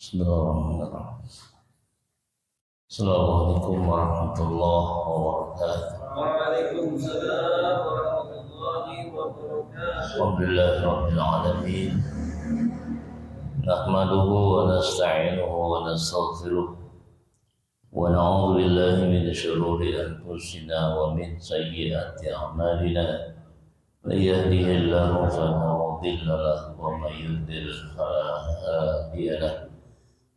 Bismillahirrahmanirrahim. Assalamualaikum warahmatullahi wabarakatuh. Waalaikumsalam warahmatullahi wabarakatuh. Alhamdulillahirabbil alamin. Nahmaduhu wa nasta'inuhu wa nastaghfiruh. Wa na'udzu billahi min shururi anfusina wa min sayyiati a'malina. Man yahdihillahu fala mudilla lahu wa man yudlil fala hadiya lahu.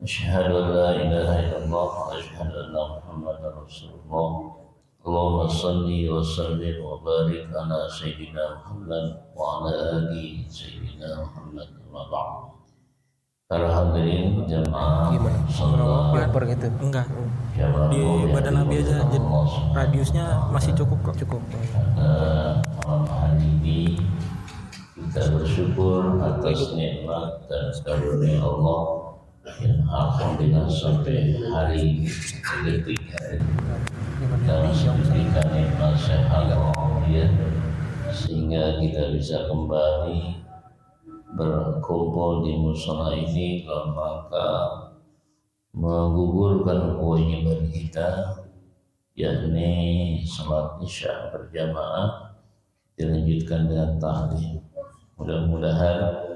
أشهد أن لا إله إلا الله وأشهد أن محمدا رسول الله. اللهم صل وسلم وبارك على سيدنا محمد وعلى آل سيدنا محمد أما بعد. Para hadirin jemaah Gimana? Paper gitu? Enggak. Di badan Nabi aja radiusnya masih cukup kok. Cukup. Malam hari ini kita bersyukur atas nikmat dan karunia Allah yang alhamdulillah sampai hari ketiga dan diberikan nikmat sehat walafiat sehingga kita bisa kembali berkumpul di mushola ini dalam rangka menggugurkan kewajiban kita, yakni salat isya berjamaah dilanjutkan dengan ta'lim. Mudah-mudahan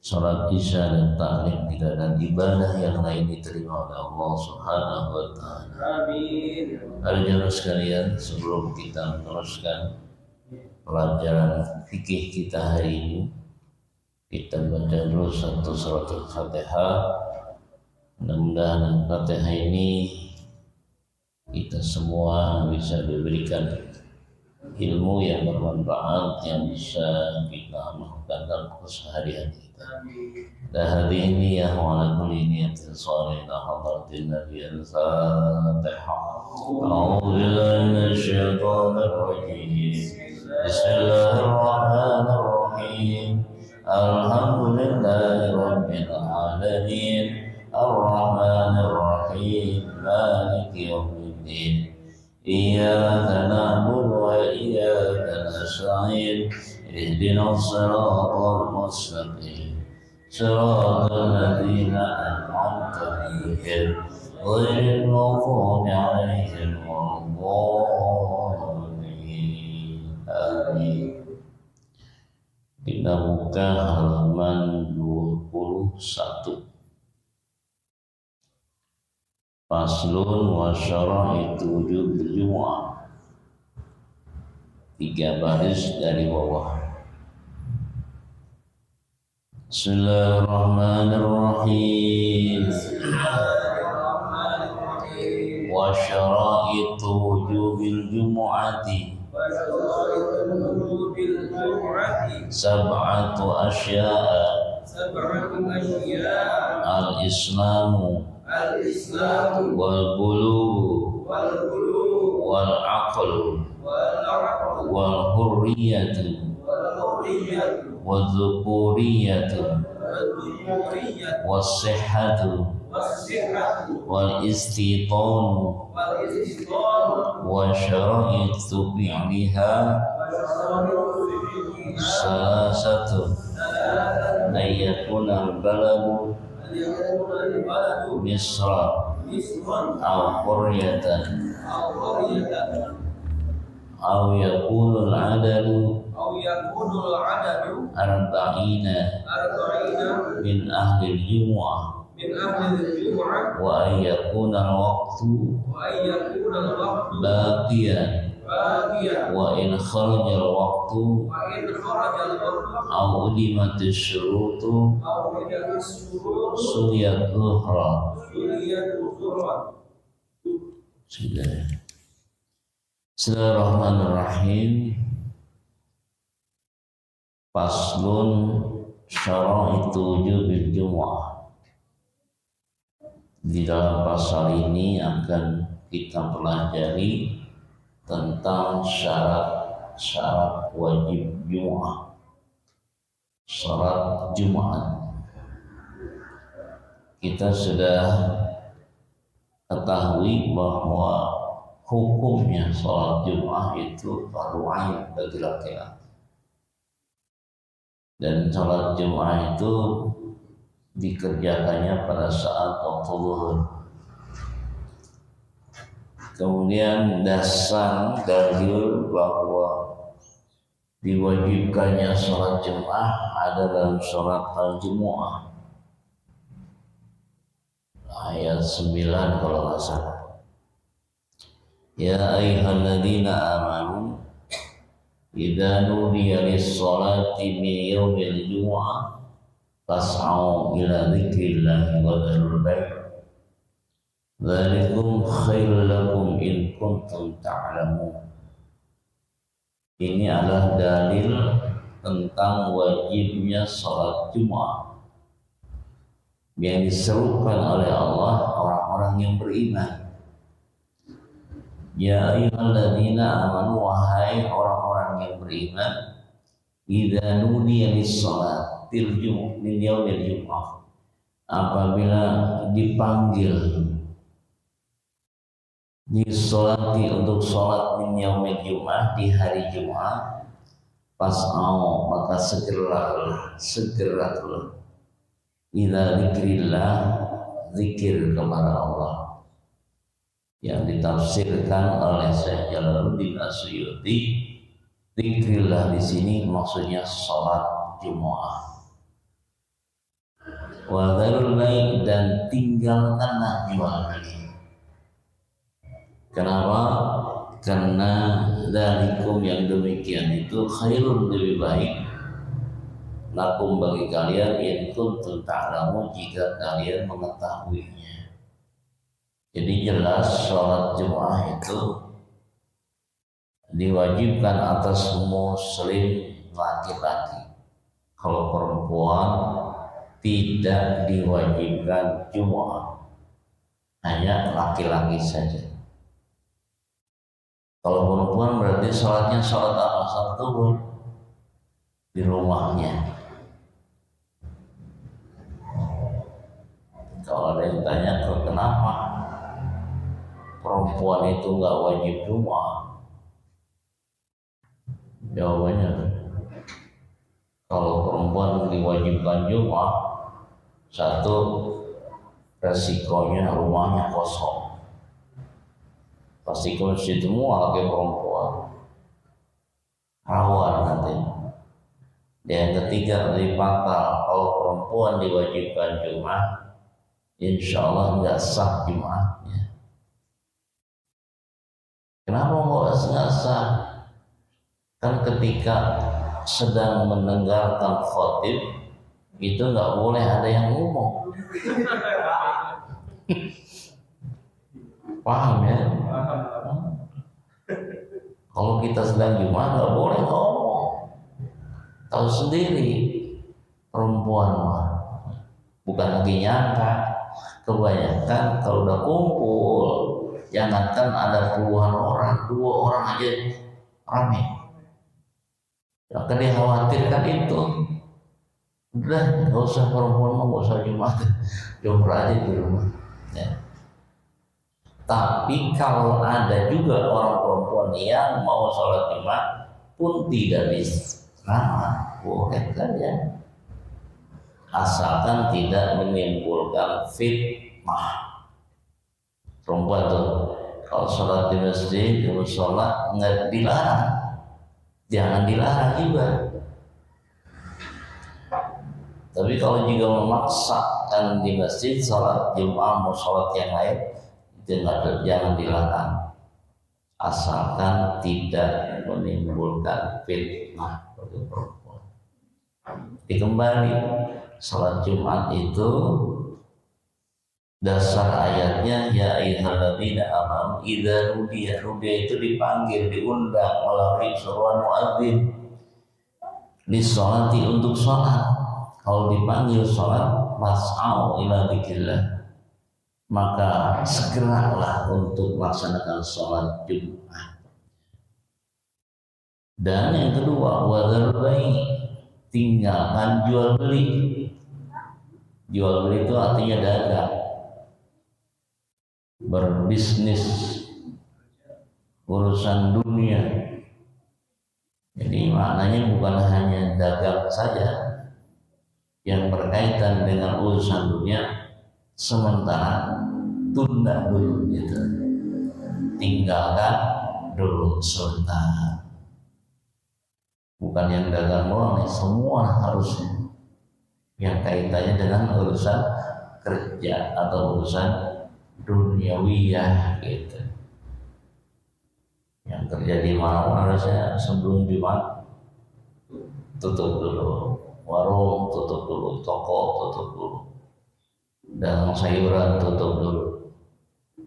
salat isya dan ta'lim kita dan ibadah yang lain diterima oleh Allah Subhanahu wa ta'ala. Amin. Hadirin sekalian, sebelum kita meneruskan pelajaran fikih kita hari ini, kita baca dulu satu surat Al-Fatihah. Mudah-mudahan Al-Fatihah ini kita semua bisa diberikan ilmu yang bermanfaat yang bisa kita amalkan dalam keseharian kita. هذه النية وعلى كل نية صالحة حضرة النبي الفاتحة. أعوذ بالله من الشيطان الرجيم. بسم الله الرحمن الرحيم. الحمد لله رب العالمين الرحمن الرحيم مالك يوم الدين إياك نعبد وإياك نستعين اهدنا الصراط المستقيم صراط الذين أنعمت عليهم غير المغضوب عليهم ولا الضالين آمين. Kita buka halaman 21. Faslun wa syara'itu wujubil jumu'ah. 3 baris dari bawah. Bismillahirrahmanirrahim. Wa syara'itu wujubil jumu'ati sab'atu asya'a. Al-islamu wal bulughu wal aqlu wal hurriyatu wal dhukuriyatu was sihhatu wal istitanu wa syara'itu fi'liha salasatu ayyakuna al-baladu misra aw qaryatan aw yakunu al-adadu arba'ina min ahli al-jumu'ah wa an yakuna al-waqtu baqiyan wa in kharaja al-waqtu aw ulimat ash-shurutu suyat dhuhra. Bismillahirrahmanirrahim. Faslun syara'itu wujubil jumu'ah. Di dalam pasal ini akan kita pelajari tentang syarat wajib Jumu'ah, salat Jumat. Kita sudah ketahui bahwa hukumnya salat Jumat itu fardu ain bagi laki-laki. Dan salat Jumat itu dikerjakannya pada saat waktu zuhur. Kemudian dasar dalil bahwa diwajibkannya sholat Jumat ada dalam sholat al-Jumu'ah ayat 9 kalau nggak salah. Ya ayyuhalladzina amanu idza nudiya lis-sholati min yaumil jumu'ah fas'au ila dzikrillahi wa dzarul bai' dzalikum khairul lakum in kuntum ta'lamun. Ini adalah dalil tentang wajibnya sholat Jumat yang diserukan oleh Allah orang-orang yang beriman. Ya ayyuhalladzina amanu, wahai orang-orang yang beriman, idza nudiya lis-sholatil min yaumil jumu'ah, apabila dipanggil disolati untuk sholat min yaumil jumu'ah di hari Jumat, fas'au maka segeralah ila dzikrillah, zikir kepada Allah, yang ditafsirkan oleh Syekh Jalaluddin Asyuyuti. Dzikrillah di sini maksudnya sholat Jumat. Wa dzarul bai', dan tinggalkanlah jual beli. Kenapa? Karena dzalikum, yang demikian itu khairun, lebih baik, lakum bagi kalian, in kuntum ta'lamun, jika kalian mengetahuinya. Jadi jelas sholat Jumat itu diwajibkan atas muslim laki-laki. Kalau perempuan tidak diwajibkan Jumat, hanya laki-laki saja. Kalau perempuan berarti sholatnya sholat apa? Sholat zuhur di rumahnya. Kalau ada yang tanya kenapa perempuan itu nggak wajib Jumat, jawabannya, kalau perempuan diwajibkan Jumat, satu, resikonya rumahnya kosong, pasti ke masjid semua laki perempuan, rawan nanti. Dan yang ketiga, lebih fatal, kalau perempuan diwajibkan Jumat, insya Allah nggak sah Jumatnya. Kenapa nggak sah? Kan ketika sedang mendengarkan khotib itu nggak boleh ada yang ngomong. Paham ya? Kalau kita sedang Jumat nggak boleh ngomong. Tahu sendiri perempuan mah bukan lagi nyangka. Kebanyakan kalau udah kumpul, jangankan ada puluhan orang, 2 orang aja rame. Maka dia khawatirkan itu. Udah, nggak usah perempuan mah, nggak usah Jumat, jumpa aja di rumah. Ya. Tapi kalau ada juga orang perempuan yang mau sholat Jumat pun tidak bisa, boleh saja, asalkan tidak menimbulkan fitnah. Perempuan tuh kalau sholat di masjid, kalau sholat nggak dilarang, jangan dilarang juga. Tapi kalau juga memaksakan di masjid sholat Jumat mau sholat yang lain, jangan dilarang, asalkan tidak menimbulkan fitnah bagi perempuan. Dikembali, sholat Jumat itu dasar ayatnya ya ayyuhalladzina amanu idza nudiya itu dipanggil, diundang melalui seruan muadzin lisholati, untuk sholat. Kalau dipanggil sholat, fas'au ila dzikrillah, maka segeralah untuk melaksanakan sholat Jumat. Dan yang kedua, wadzarul bai', tinggalkan jual beli. Jual beli itu artinya dagang, berbisnis, urusan dunia. Jadi maknanya bukan hanya dagang saja, yang berkaitan dengan urusan dunia sementara tunda dulu gitu, tinggalkan dulu sebentar. Bukan yang dagang doang, semua harusnya yang kaitannya dengan urusan kerja atau urusan duniawiyah gitu. Yang kerja di mana harusnya sebelum Jumat tutup dulu, warung tutup dulu, toko tutup dulu, dagang sayuran tutup dulu.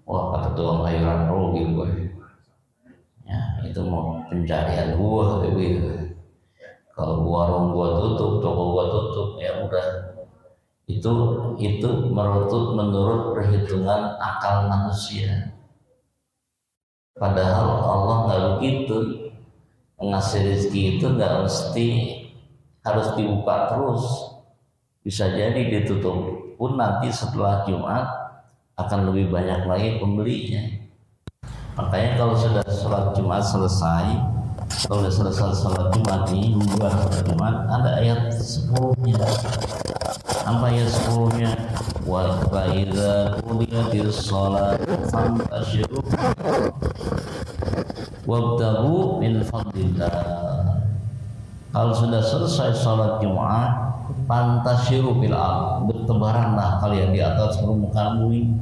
Wah, kata tukang sayuran rugi gue. Ya, itu mau pencarian gua kayak gitu. Kalau warung gua tutup, toko gua tutup, ya udah. Itu menurut perhitungan akal manusia. Padahal Allah nggak begitu. Ngasih rezeki itu nggak mesti harus dibuka terus. Bisa jadi ditutup pun nanti setelah Jumat akan lebih banyak lagi pembelinya. Makanya kalau sudah sholat Jumat selesai, kalau sudah selesai sholat Jumat ini, bukan sholat Jumat, ada ayat 10-nya. Apa ayat 10-nya? Wa idza qudiyatis shalat fantashiru wabtaghu min fadlillah. Kalau sudah selesai sholat Jumat, fantashiru fil ardh, bertebaranlah kalian di atas permukaan bumi.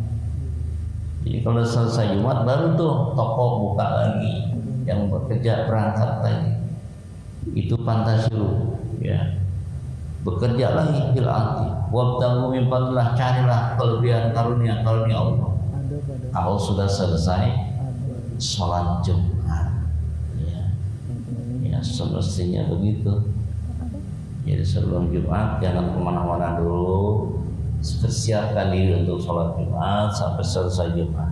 Jadi kalau selesai Jumat baru tuh toko buka lagi, yang bekerja berangkat lagi. Itu fantashiru, ya. Bekerja lagi fil ardh. Wabtaghu min fadlillah, carilah kelebihan karunia Allah. Kalau sudah selesai sholat Jumat, ya semestinya begitu. Jadi sebelum Jumat jangan kemana-mana dulu, persiapkan diri untuk sholat Jumat sampai selesai Jumat.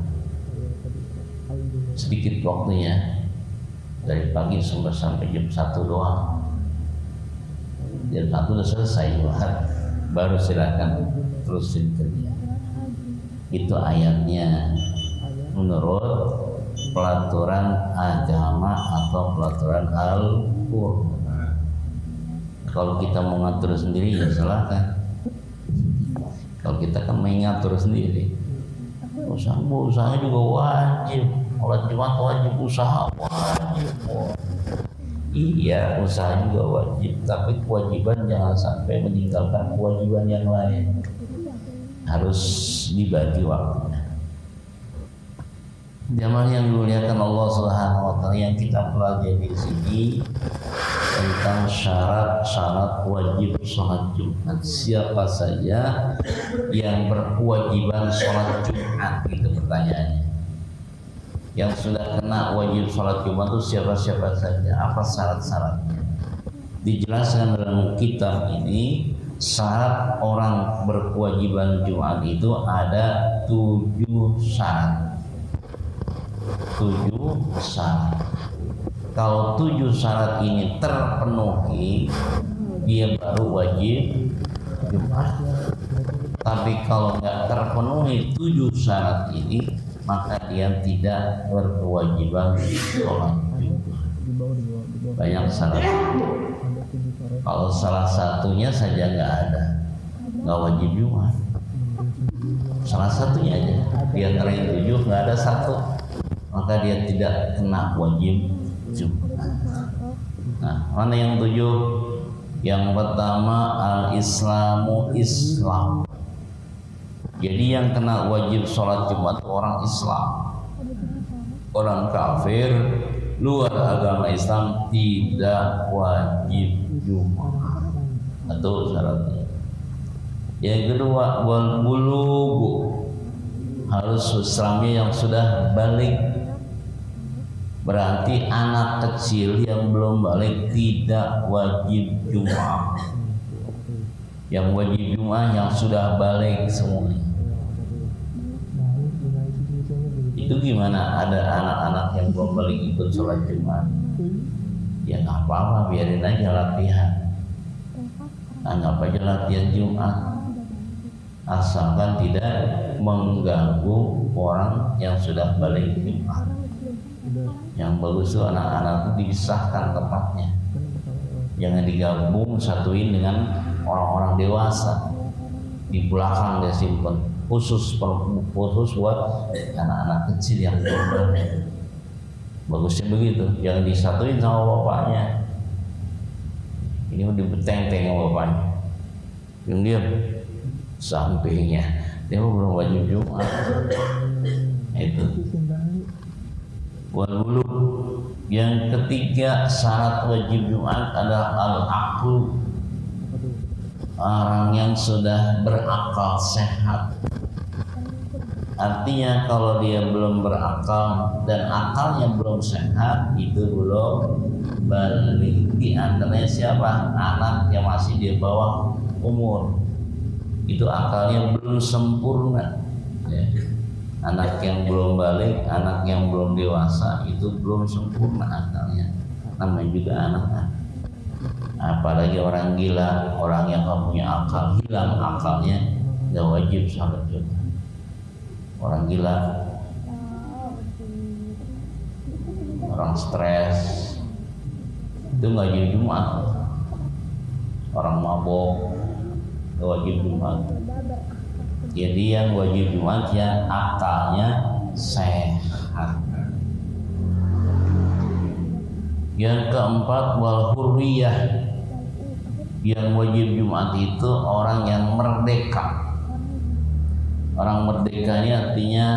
Sedikit waktunya, dari pagi sampai jam 1 doang. Jam 1 udah selesai Jumat, baru silakan terusin kerja. Itu ayatnya menurut pelaturan agama atau pelaturan Al-Qur'an. Kalau kita mau ngatur sendiri ya silakan. Kalau kita kan mengatur sendiri, usaha juga wajib. Sholat Jumat wajib, usaha wajib. Iya, usaha juga wajib, tapi kewajiban jangan sampai meninggalkan kewajiban yang lain. Harus dibagi waktunya. Jamaah yang dimuliakan Allah Subhanahu wa taala, yang kita pelajari di sini tentang syarat-syarat wajib sholat Jumat. Siapa saja yang berkewajiban sholat Jumat, itu pertanyaannya. Yang sudah kena wajib sholat Jumat itu siapa-siapa saja, apa syarat-syaratnya? Dijelaskan dalam kitab ini, syarat orang berkewajiban Jumat itu ada 7 syarat. 7 syarat. Kalau 7 syarat ini terpenuhi, dia baru wajib Jumat. Tapi kalau nggak terpenuhi 7 syarat ini, maka dia tidak berkewajiban sholat Jumat. Banyak syarat. Kalau salah satunya saja nggak wajib Jumat. Salah satunya aja, di antara yang 7 nggak ada satu, maka dia tidak kena wajib Jumat. Nah, mana yang 7? Yang pertama, al-Islamu, Islam. Jadi yang kena wajib sholat Jumat orang Islam. Orang kafir luar agama Islam tidak wajib Jumat. Atau syaratnya. Yang kedua, wal bulugh, harus Islamnya yang sudah balik. Berarti anak kecil yang belum balik tidak wajib Jumat. Yang wajib Jumat yang sudah balik semuanya. Itu gimana ada anak-anak yang belum balik ikut sholat Jumat? Ya nggak apa-apa, biarin aja latihan. Anggap aja latihan Jumat, asalkan tidak mengganggu orang yang sudah balik Jumat. Yang bagus itu anak-anak itu dipisahkan tempatnya, jangan digabung satuin dengan orang-orang dewasa. Di belakang dia simpen khusus buat anak-anak kecil yang belum. Bagusnya begitu, jangan disatuin sama bapaknya. Ini udah beteng-teng sama bapaknya. Diam-diam sampingnya dia belum wajib Jumat. Itu. Wal bulu. Yang ketiga syarat wajib Jumat adalah al-aqlu. Orang yang sudah berakal sehat. Artinya kalau dia belum berakal dan akalnya belum sehat, itu belum balik. Di antaranya siapa? Anak yang masih di bawah umur, itu akalnya belum sempurna ya. Anak yang belum balik, anak yang belum dewasa, itu belum sempurna akalnya. Namanya juga anak-anak. Apalagi orang gila, orang yang gak punya akal, hilang akalnya, gak wajib salat Jumat. Orang gila, orang stres, itu gak wajib Jumat. Orang mabok, gak wajib Jumat. Jadi yang wajib Jumat yang akalnya sehat. Yang keempat wal hurriyah. Yang wajib Jumat itu orang yang merdeka. Orang merdeka ini artinya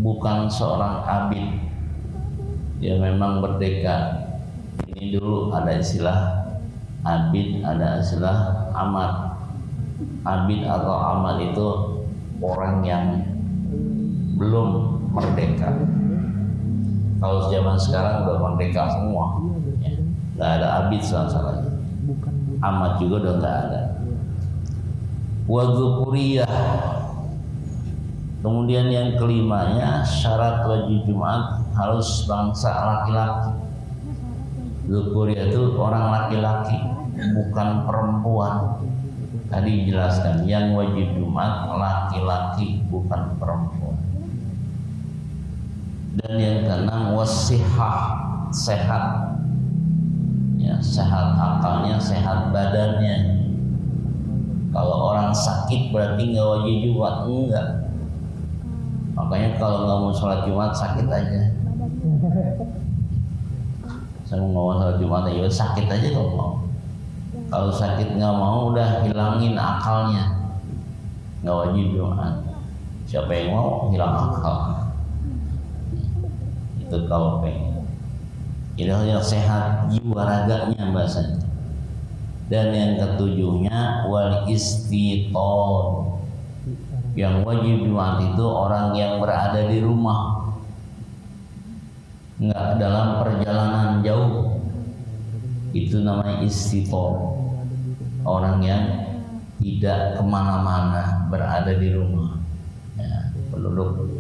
bukan seorang abid. Dia memang merdeka. Ini dulu ada istilah abid, ada istilah amat. Abid atau amat itu orang yang belum merdeka. Kalau zaman sekarang udah merdeka semua ya. Gak ada abid salah-salahnya. Amat juga udah gak ada. Wadzukuriyah. Kemudian yang kelimanya syarat wajib Jumat harus bangsa laki-laki. Dzukuriyah itu orang laki-laki, bukan perempuan. Tadi dijelaskan yang wajib Jumat laki-laki, bukan perempuan. Dan yang keenam wasihah, sehat. Ya, sehat akalnya, sehat badannya. Kalau orang sakit berarti nggak wajib Jumat, enggak. Makanya kalau nggak mau sholat Jumat sakit aja. Saya mau sholat Jumat aja sakit aja kalau mau. Kalau sakit nggak mau udah hilangin akalnya, nggak wajib Jumat. Siapa yang mau hilang akal? Itu kalau pengen. Itu yang sehat jiwa raganya bahasanya. Dan yang ketujuhnya wal istiton. Yang wajib Jumat itu orang yang berada di rumah, nggak dalam perjalanan jauh. Itu namanya istiton. Orang yang tidak kemana-mana, berada di rumah ya, penduduk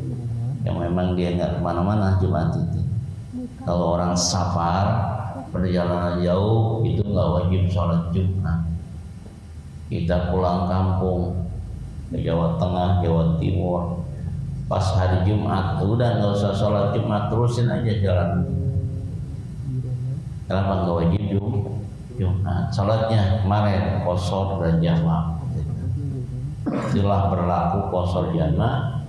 yang memang dia nggak kemana-mana Jumat itu. Kalau orang safar perjalanan jauh itu nggak wajib sholat Jumat. Kita pulang kampung ke Jawa Tengah, Jawa Timur, pas hari Jumat udah nggak usah sholat Jumat, terusin aja jalan. Kenapa nggak wajib Jumat? Sholatnya kemarin qashar dan jamak. Itulah berlaku qashar jamak.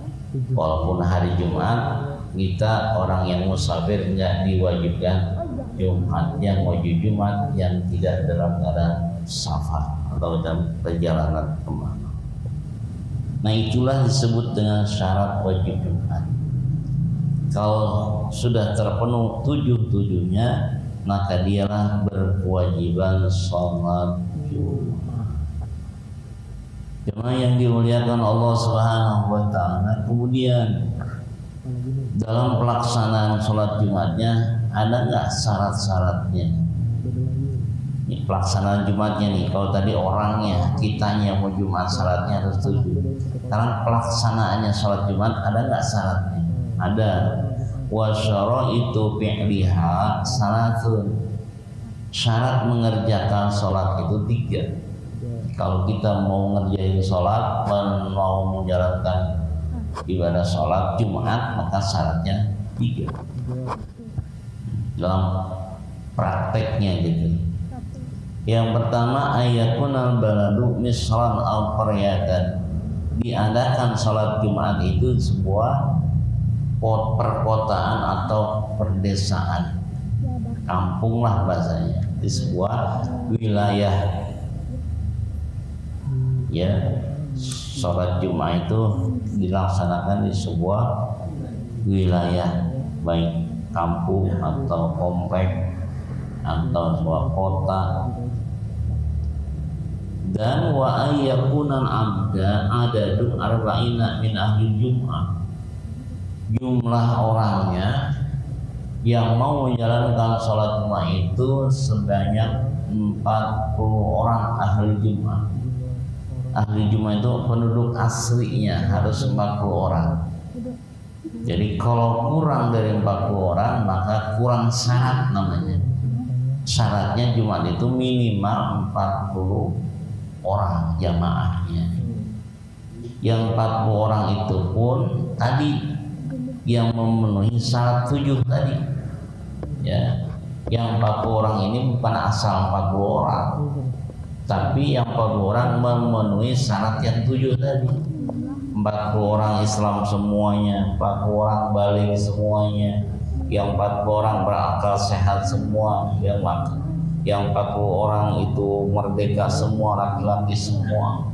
Walaupun hari Jumat kita orang yang musafir nggak diwajibkan Jumat. Yang wajib Jumat yang tidak dalam keadaan safar atau dalam perjalanan kemana. Nah itulah disebut dengan syarat wajib Jumat. Kalau sudah terpenuh tujuh-tujuhnya, maka dialah berkewajiban sholat Jumat. Cuma yang dimuliakan Allah Subhanahu wa Ta'ala, kemudian dalam pelaksanaan sholat Jumatnya ada nggak syarat-syaratnya? Ini pelaksanaan Jumatnya nih. Kalau tadi orangnya, kitanya mau Jumat, syaratnya harus 7. Sekarang pelaksanaannya sholat Jumat ada nggak syaratnya? Ada. Wa syaraitu fi'liha salatun. Syarat mengerjakan sholat itu 3. Kalau kita mau ngerjain sholat, mau menjalankan ibadah sholat Jumat, maka syaratnya 3 dalam prakteknya gitu. Yang pertama ayakunal baladu misran al qaryatan, diadakan sholat Jumat itu sebuah perkotaan atau perdesaan, kampung lah bahasanya, di sebuah wilayah. Ya, sholat Jumat itu dilaksanakan di sebuah wilayah, baik kampung atau komplek atau sebuah kota. Dan wa ayyakunan abda adadu arba'ina min ahli Jum'ah, jumlah orangnya yang mau menjalankan sholat Jumat itu sebanyak 40 orang ahli Jumat. Ahli Jumat itu penduduk aslinya harus 40 orang. Jadi kalau kurang dari 40 orang maka kurang syarat namanya. Syaratnya Jumat itu minimal 40 orang jamaahnya. Yang 40 orang itu pun tadi yang memenuhi syarat 7 tadi. Ya. Yang 40 orang ini bukan asal 40 orang. Tapi yang 40 orang memenuhi syarat yang 7 tadi. 40 orang Islam semuanya, 40 orang balik semuanya, yang 40 orang berakal sehat semua, yang 40 orang itu merdeka semua, laki-laki semua,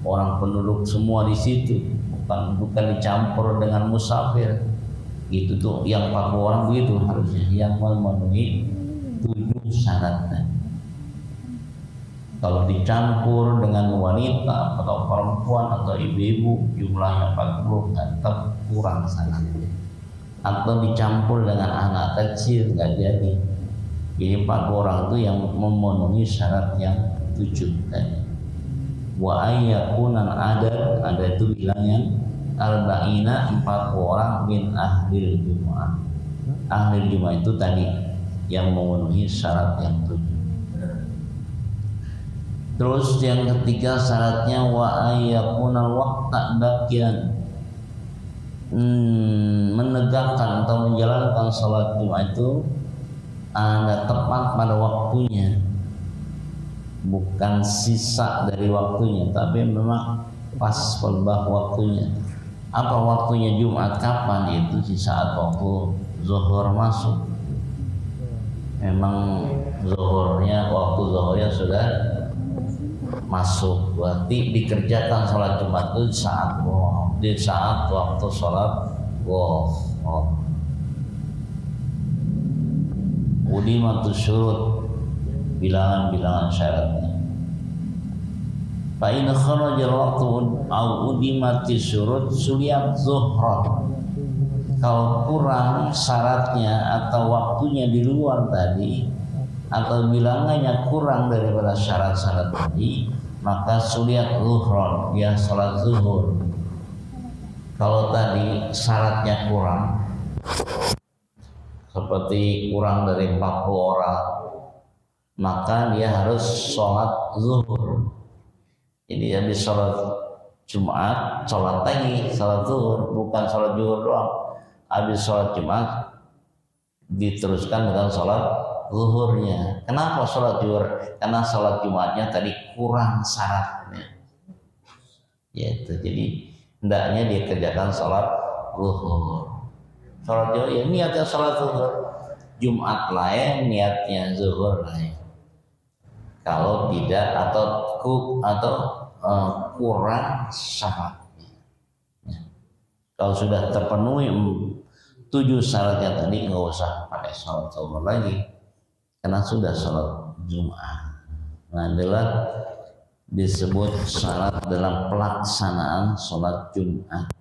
orang penduduk semua di situ, bukan dicampur dengan musafir. Itu tuh yang 40 orang begitu harusnya, yang memenuhi 7 syaratnya. Kalau dicampur dengan wanita atau perempuan atau ibu-ibu jumlahnya 40 tetap kurang syaratnya. Atau dicampur dengan anak kecil nggak jadi. Jadi 40 orang itu yang memenuhi syarat yang 7 tadi. Wa ayyakunan ada itu bilangnya arba'ina 40 orang min ahli Jumat. Ahli Jumat itu tadi yang memenuhi syarat yang 7. Terus yang ketiga syaratnya wa ayyakunal waqta baqiyan, menegakkan atau menjalankan sholat Jumat itu ada tepat pada waktunya, bukan sisa dari waktunya, tapi memang pas pelbah waktunya. Apa waktunya Jumat kapan? Itu di saat waktu zuhur masuk. Memang waktu zuhurnya sudah masuk, berarti dikerjakan sholat Jumat itu di saat waktu sholat udimatus syurut, bilangan-bilangan syaratnya. Fa in kharaja waqtu au udimatis syurut suliyat zuhra. Kalau kurang syaratnya atau waktunya di luar tadi, atau bilangannya kurang daripada syarat-syarat tadi, maka suliat zuhron, ya sholat zuhur. Kalau tadi syaratnya kurang, seperti kurang dari 40 orang, maka dia harus sholat zuhur. Jadi habis sholat Jumat, sholat lagi, sholat zuhur, bukan sholat zuhur doang. Habis sholat Jumat diteruskan dengan sholat zuhurnya. Kenapa sholat zuhur? Karena sholat Jumatnya tadi kurang syaratnya. Yaitu jadi hendaknya dia kerjakan sholat zuhur. Sholat zuhur ya niatnya sholat zuhur. Jumat lain, niatnya zuhur lain. Kalau tidak atau kurang syaratnya. Ya. Kalau sudah terpenuhi 7 syaratnya tadi, nggak usah pakai sholat zuhur lagi. Karena sudah sholat Jumat. Nah, adalah disebut syarat dalam pelaksanaan sholat Jumat.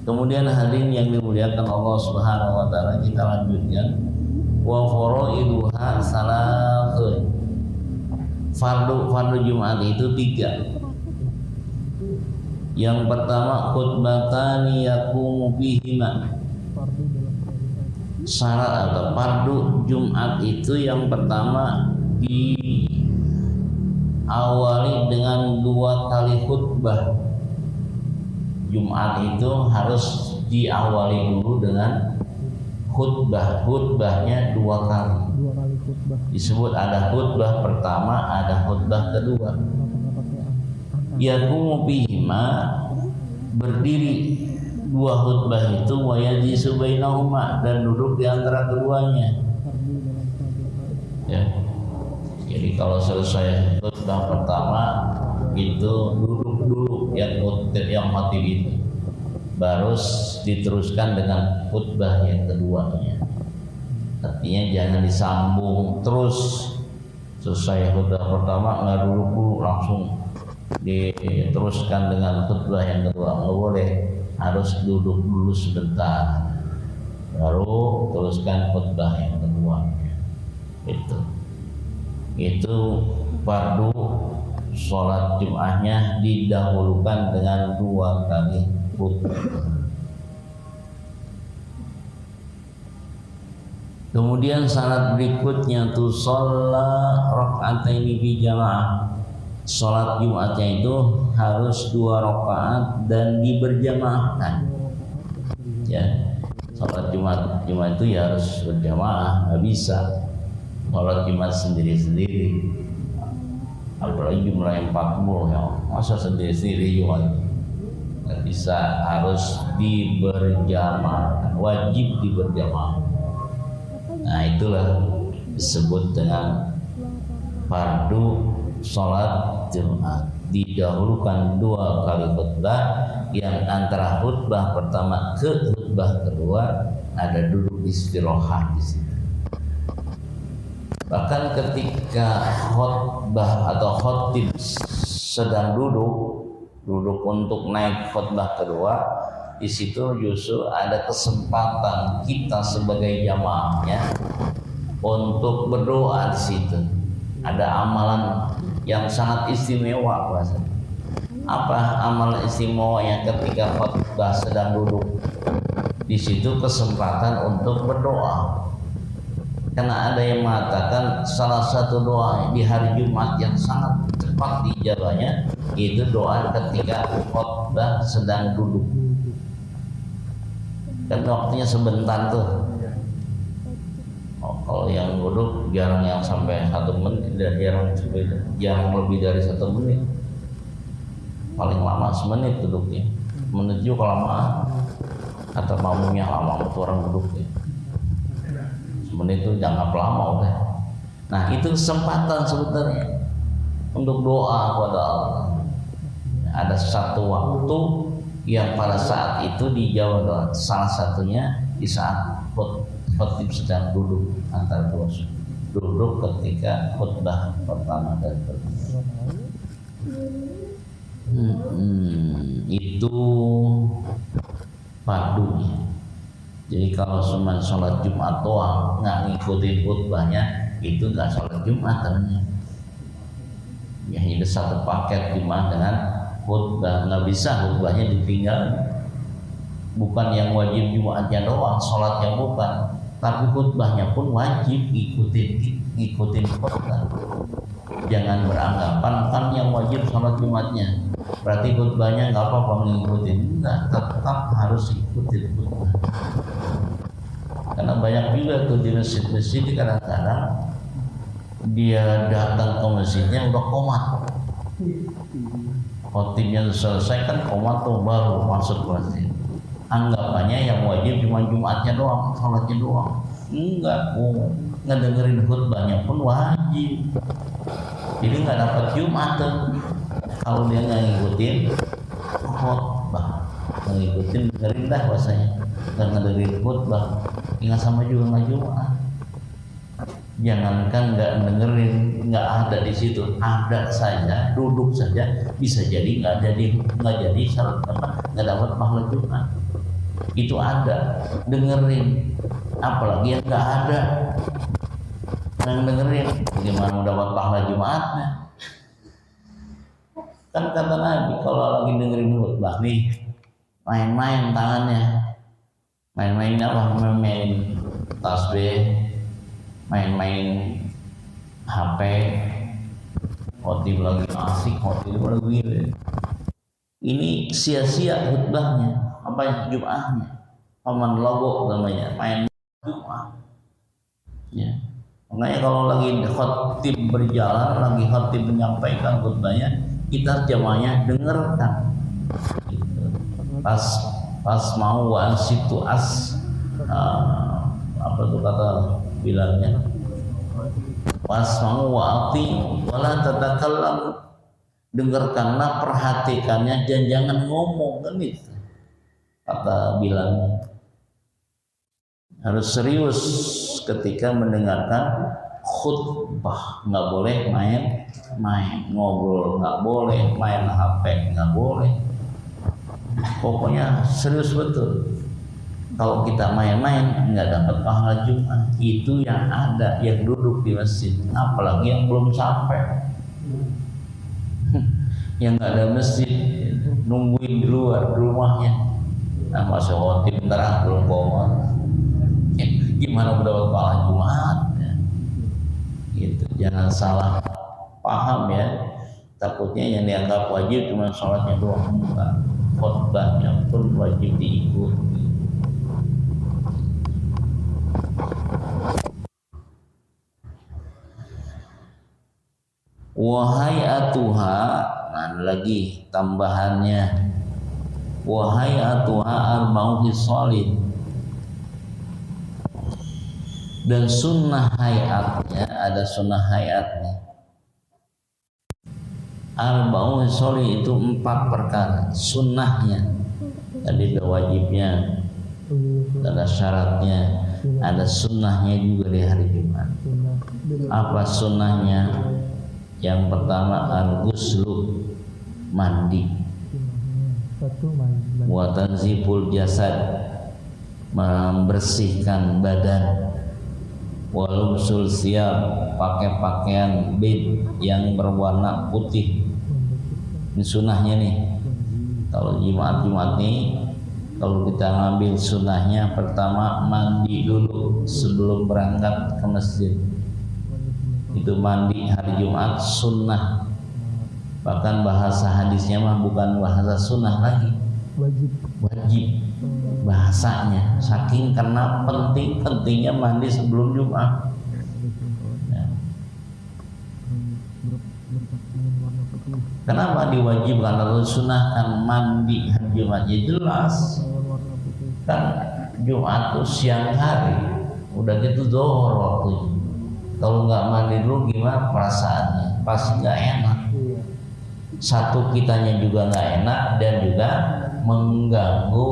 Kemudian hadirin yang dimuliakan Allah Subhanahu wa taala, kita lanjutkan. Wa faraiduha salatun. Fardu Jumat itu 3. Yang pertama khutbatani yaqumu bihima. Syarat atau fardu Jumat itu yang pertama diawali dengan 2 kali khutbah. Jumat itu harus diawali dulu dengan khutbah. Khutbahnya 2 kali. Disebut ada khutbah pertama, ada khutbah kedua. Yaqumu bihima, berdiri dua khutbah itu, wa yajlisu bainahuma, dan duduk di antara keduanya. Ya. Jadi kalau selesai khutbah pertama itu duduk dulu yang khatib itu, baru diteruskan dengan khutbah yang keduanya. Artinya jangan disambung terus, selesai khutbah pertama nggak duduk dulu langsung diteruskan dengan khutbah yang kedua, nggak boleh, harus duduk dulu sebentar baru teruskan khutbah yang kedua. Itu fardu sholat Jum'ahnya didahulukan dengan 2 kali khutbah. Kemudian syarat berikutnya tuh sholat rakaataini bi jamaah. Sholat Jumatnya itu harus 2 rakaat dan diberjamaahkan. Ya, sholat Jumat itu ya harus berjamaah, nggak bisa sholat Jumat sendiri-sendiri. Apalagi jumlah yang 40 ya, masa sendiri-sendiri Jumat nggak bisa, harus diberjamaahkan, wajib diberjamaah. Nah itulah disebut dengan fardu sholat Jumat. Didahulukan 2 kali khutbah, yang antara khutbah pertama ke khutbah kedua ada duduk istirahat di situ. Bahkan ketika khutbah atau khatib sedang duduk untuk naik khutbah kedua, di situ justru ada kesempatan kita sebagai jamaahnya untuk berdoa di situ. Ada amalan yang sangat istimewa puasa. Apa amalan istimewanya ketika khutbah sedang duduk? Di situ kesempatan untuk berdoa. Karena ada yang mengatakan salah satu doa di hari Jumat yang sangat cepat diijabahnya itu doa ketika khutbah sedang duduk. Kan waktunya sebentar tuh. Kalau yang duduk jarang yang sampai 1 menit, dan jarang lebih dari 1 menit. Paling lama semenit duduknya. Menit juga lama. Atau makmumnya lama untuk orang duduknya. Semenit itu jangan lama udah. Nah itu kesempatan sebenarnya untuk doa kepada Allah. Ada satu waktu yang pada saat itu dijawab doa. Salah satunya di saat khatib sedang duduk antara dua duduk ketika khutbah pertama dan kedua. Itu fardunya. Jadi kalau cuma sholat Jumat doang nggak ngikutin khutbahnya, itu nggak sholat Jumat namanya. Ya ini satu paket Jumat dengan khutbah, nggak bisa khutbahnya ditinggal. Bukan yang wajib Jumatnya doang, sholatnya bukan, tapi khutbahnya pun wajib ikutin khutbah. Jangan beranggapan kan yang wajib sholat Jumatnya, berarti khutbahnya nggak apa-apa ngikutin. Enggak, tetap harus ikutin khutbah. Karena banyak juga tuh di masjid-masjid kadang-kadang dia datang ke masjidnya udah komat. Khotibnya selesai kan komat tuh baru masuk ke masjid. Anggapannya yang wajib cuma Jumatnya doang, sholatnya doang. Enggak, ngedengerin khutbahnya pun wajib. Jadi nggak dapat Jumat tuh kalau dia nggak ngikutin khutbah, nggak ngikutin dengerin dah bahasanya, nggak ngedengerin khutbah, ingat sama juga nggak Jumat. Jangankan nggak dengerin, nggak ada di situ, ada saja, duduk saja bisa jadi nggak jadi syarat apa, nggak dapat pahala Jumat. Itu ada dengerin, apalagi yang nggak ada yang dengerin, gimana mau dapat pahala Jumatnya? Kan kata Nabi kalau lagi dengerin khutbah nih, main-main tangannya, main-main apa? Main tasbih, main-main HP, khotib lagi asik, khotib lagi gila. Ini sia-sia khutbahnya, apa yang Jumatnya? Paman logo namanya, main Jumat. Ya. Makanya kalau lagi khotib berjalan, lagi khotib menyampaikan khutbahnya, kita jamaahnya dengarkan. Gitu. Pas mau wasitu apa tuh kata bilangnya? Pas mau wa'ati wala tatakallam, dengarkanlah, perhatikannya, dan jangan ngomong, kan itu kata bilangnya. Harus serius ketika mendengarkan khutbah, nggak boleh main ngobrol, nggak boleh main HP, nggak boleh. Pokoknya serius betul. Kalau kita main-main nggak dapat pahala Jumat. Itu yang ada, yang duduk di masjid, apalagi yang belum sampai, yang nggak ada masjid, nungguin di luar rumahnya. Nah, masuk khotib ntar belum komat, gimana mendapat pahala Jumat? Gitu. Jangan salah paham ya. Takutnya yang dianggap wajib cuma sholatnya doang, bukan. Khotbahnya pun wajib diikuti. Wahai atuha, nah lagi tambahannya, wahai atuha arba'u khisalin, dan sunnah hayatnya, ada sunnah hayatnya. Arba'u khisalin itu 4 perkara, sunnahnya. Tadi ada wajibnya, ada syaratnya, ada sunnahnya juga di hari Jumat. Apa sunnahnya? Yang pertama al-ghuslu, mandi. Wa tanziful jasad, membersihkan badan. Wa lubsul siyab, pakai pakaian bid yang berwarna putih. Ini sunnahnya nih. Kalau Jumat nih, kalau kita ngambil sunnahnya, pertama mandi dulu sebelum berangkat ke masjid. Itu mandi hari Jumat sunnah. Bahkan bahasa hadisnya mah bukan bahasa sunnah lagi, wajib bahasanya, saking karena pentingnya mandi sebelum Jumat. Ya. Kenapa diwajibkan atau sunnahkan mandi hari Jumat? Ya jelas, kan Jumat itu siang hari, udah gitu zuhur waktunya. Kalau nggak mandi dulu gimana perasaannya? Pasti nggak enak. Satu, kitanya juga nggak enak, dan juga mengganggu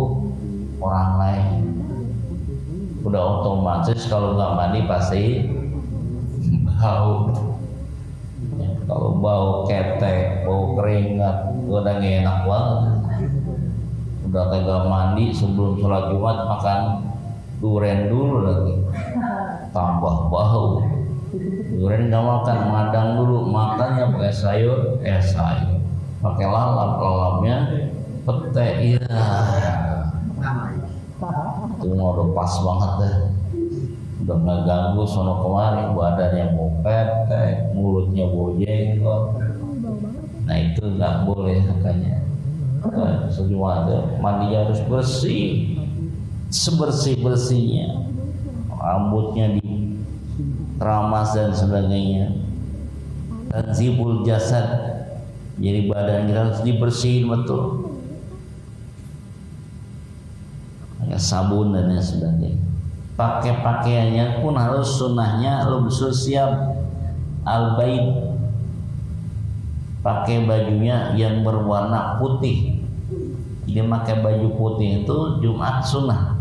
orang lain. Udah otomatis kalau nggak mandi pasti bau. Kalau bau ketek, bau keringat, udah nggak enak banget. Udah kagak mandi sebelum sholat Jumat, makan duren dulu lagi, tambah bau. Duren nggak makan, madang dulu, makannya pakai sayur, pakai lalapnya pete, iya. Itu udah pas banget deh, udah nggak ganggu sono kemari, badannya mau pete, mulutnya bau jenggot. Nah itu nggak boleh makanya. Semua ada mandinya harus bersih, sebersih-bersihnya, rambutnya diramas dan sebagainya. Tanzibul jasad, jadi badan kita harus dibersihin betul, pakai sabun dan sebagainya. Pakai pakaiannya pun harus sunnahnya lubsul siyab al-baid, pakai bajunya yang berwarna putih. Dia pakai baju putih itu Jumat sunnah.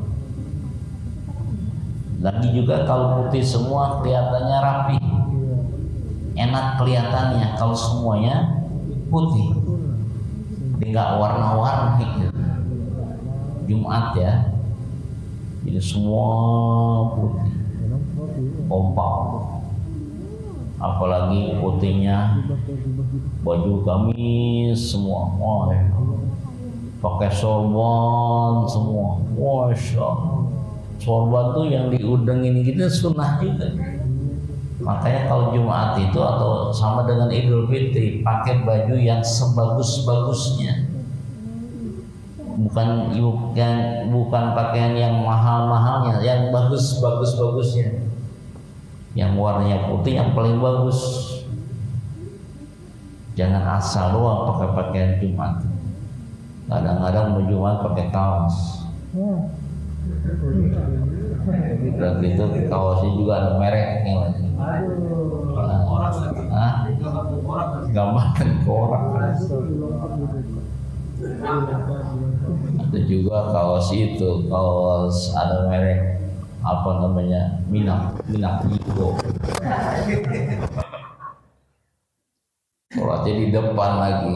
Lagi juga kalau putih semua kelihatannya rapi, enak kelihatannya kalau semuanya putih, nggak warna-warni gitu. Jumat ya, jadi semua putih, kompak. Apalagi putihnya baju gamis semua, pakai sorban semua, masya Allah. Sorban tuh yang diudengin gitu sunnah juga. Makanya kalau Jumat itu atau sama dengan Idul Fitri, pakai baju yang sebagus-bagusnya. Bukan pakaian yang mahal-mahalnya, yang bagusnya. Yang warnanya putih yang paling bagus. Jangan asal doang pakai pakaian Jumat. Kadang-kadang mau Jumat pakai kaos. Dan itu kaosnya juga ada mereknya lagi. Gambar tengkorak. Ada juga kaos itu, kaos ada merek apa namanya, Minak Igo. Kalau di depan lagi,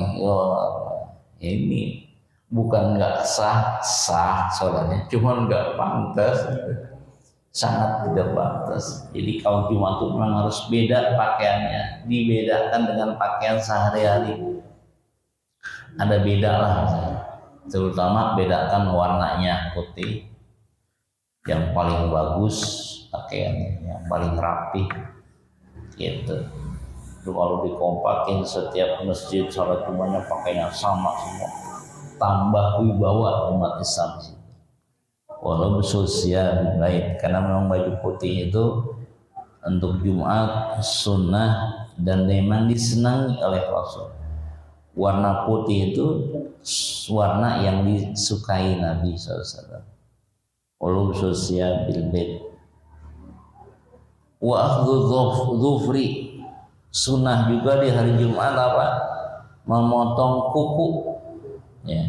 ini bukan nggak sah sholatnya, cuma nggak pantas, sangat tidak pantas. Jadi kalau Jumat itu memang harus beda pakaiannya, dibedakan dengan pakaian sehari-hari. Ada beda lah, terutama bedakan warnanya putih, yang paling bagus pakaiannya, yang paling rapi, gitu. Kalau dikompakin setiap masjid sholat Jumatnya pakainya sama semua, tambah wibawa umat Islam. Walau sosial baik, karena memang baju putih itu untuk Jumat sunnah dan memang disenangi oleh Rasul. Warna putih itu warna yang disukai Nabi SAW. Walau sosial bilbid. Wa akhdhu dhufri, sunnah juga di hari Jumat apa? Memotong kuku. Ya,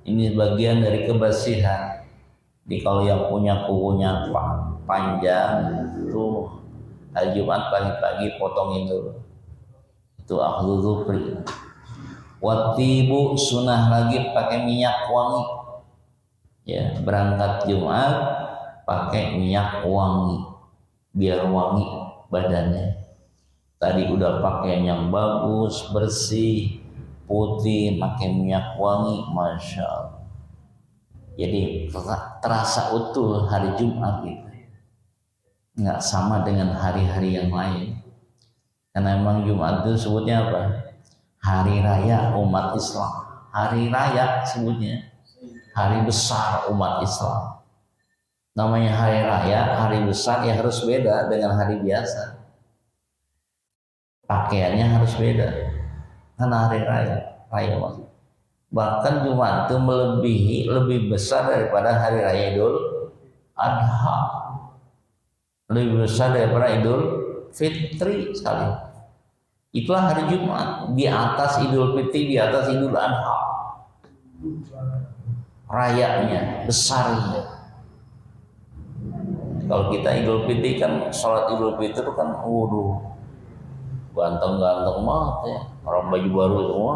ini bagian dari kebersihan. Jadi kalau yang punya kukunya panjang itu hari Jumat pagi-pagi potongin dulu. Itu akhdhu dhufri. Watibu, sunnah lagi pakai minyak wangi. Ya, berangkat Jumat pakai minyak wangi biar wangi badannya. Tadi udah pakaian yang bagus, bersih, putih, pakai minyak wangi, masya Allah. Jadi terasa utuh hari Jumat gitu. Nggak sama dengan hari-hari yang lain. Karena memang Jumat itu sebutnya apa? Hari raya umat Islam. Hari raya sebutnya. Hari besar umat Islam. Namanya hari raya, hari besar ya harus beda dengan hari biasa. Pakaiannya harus beda karena hari raya maksud. Bahkan Jumat itu lebih besar daripada hari raya Idul Adha, lebih besar daripada Idul Fitri sekali. Itulah hari Jumat, di atas Idul Fitri, di atas Idul Adha, rayanya, besarnya. Kalau kita Idul Fitri kan, sholat Idul Fitri itu kan ganteng-ganteng banget ya, orang baju baru semua,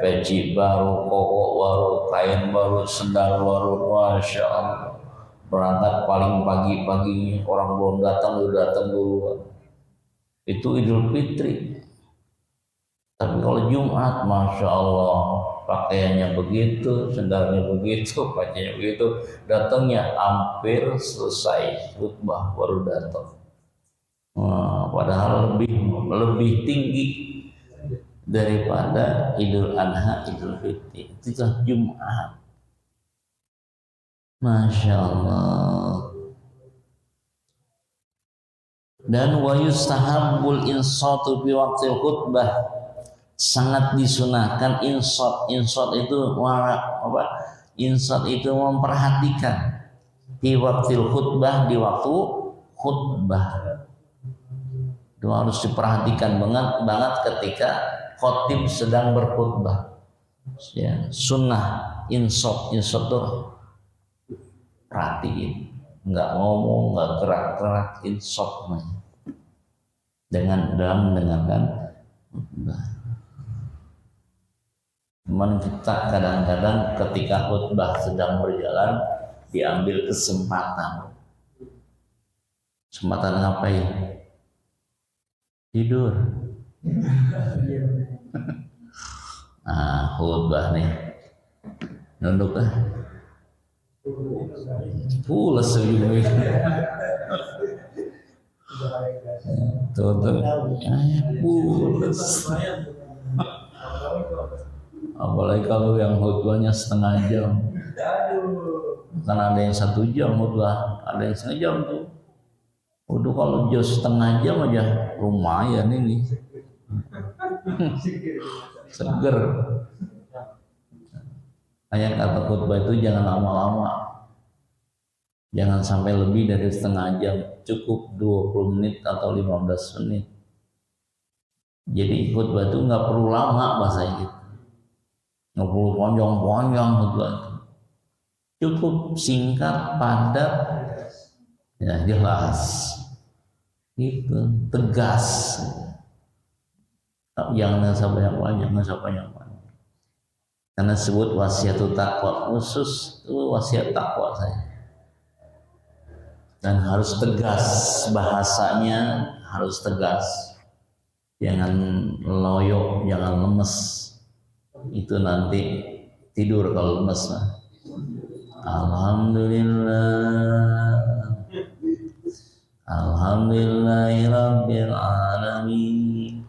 peci baru, koko baru, kain baru, sendal baru, masya Allah. Berangkat paling pagi-pagi, orang belum datang udah datang dulu. Itu Idul Fitri. Tapi kalau Jumat, masya Allah, pakaiannya begitu, sendalnya begitu, pacinya begitu, datangnya hampir selesai khutbah baru datang. Padahal lebih tinggi daripada Idul Adha, Idul Fitri. Itu Jumat. Masya Allah. Dan wa yustahabbul insatu fi waqtil khutbah, sangat disunahkan insat. Insat itu apa? Insat itu memperhatikan di waqtil khutbah, di waktu khutbah. Itu harus diperhatikan banget ketika khotib sedang berkhutbah. Ya, sunnah insat tuh perhatiin, nggak ngomong, nggak gerak-gerak, insat dalam mendengarkan khutbah. Cuman kita kadang-kadang ketika khutbah sedang berjalan diambil kesempatan ngapain? Tidur. Khutbah nih, nunduk lah, pulas segini. Tuh, pulas. Apalagi kalau yang khutbahnya setengah jam. Kan ada yang 1 jam khutbah, ada yang setengah jam tuh. Udah kalau jos setengah jam aja lumayan ini. Seger. Kayak kata khutbah itu jangan lama-lama. Jangan sampai lebih dari setengah jam. Cukup 20 menit atau 15 menit. Jadi khutbah itu nggak perlu lama bahasa gitu. Nggak perlu panjang-panjang khutbah itu. Cukup singkat, padat, ya jelas. Gitu, tegas. Jangan banyak-banyak, nggak usah banyak-banyak. Karena sebut wasiatul taqwa, khusus itu wasiat takwa saya. Dan harus tegas, bahasanya harus tegas. Jangan loyo, jangan lemes. Itu nanti tidur kalau lemes lah. Alhamdulillah, alhamdulillahirabbil alamin.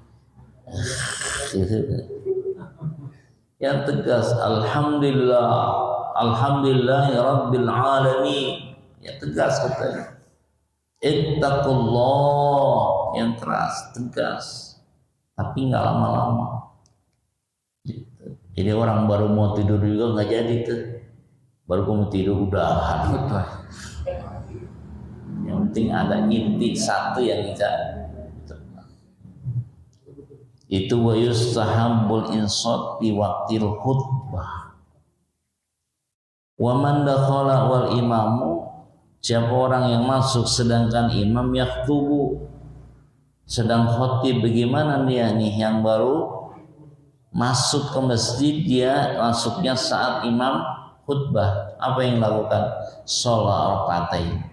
Yang tegas, alhamdulillah, alhamdulillahirabbil alamin. Ya tegas katanya. Ittaqullah, yang keras, tegas. Tapi nggak lama-lama. Gitu. Jadi orang baru mau tidur juga nggak jadi tuh. Baru mau tidur udah. Yang penting ada inti satu yang bisa. Itu wa yustahabbul insat di waqtil khutbah. Wa man dakhala wal imamu, siapa orang yang masuk sedangkan imam yaktubu sedang khotib. Bagaimana dia nih yang baru masuk ke masjid, dia masuknya saat imam khutbah, apa yang dilakukan? Sholat rakaatain.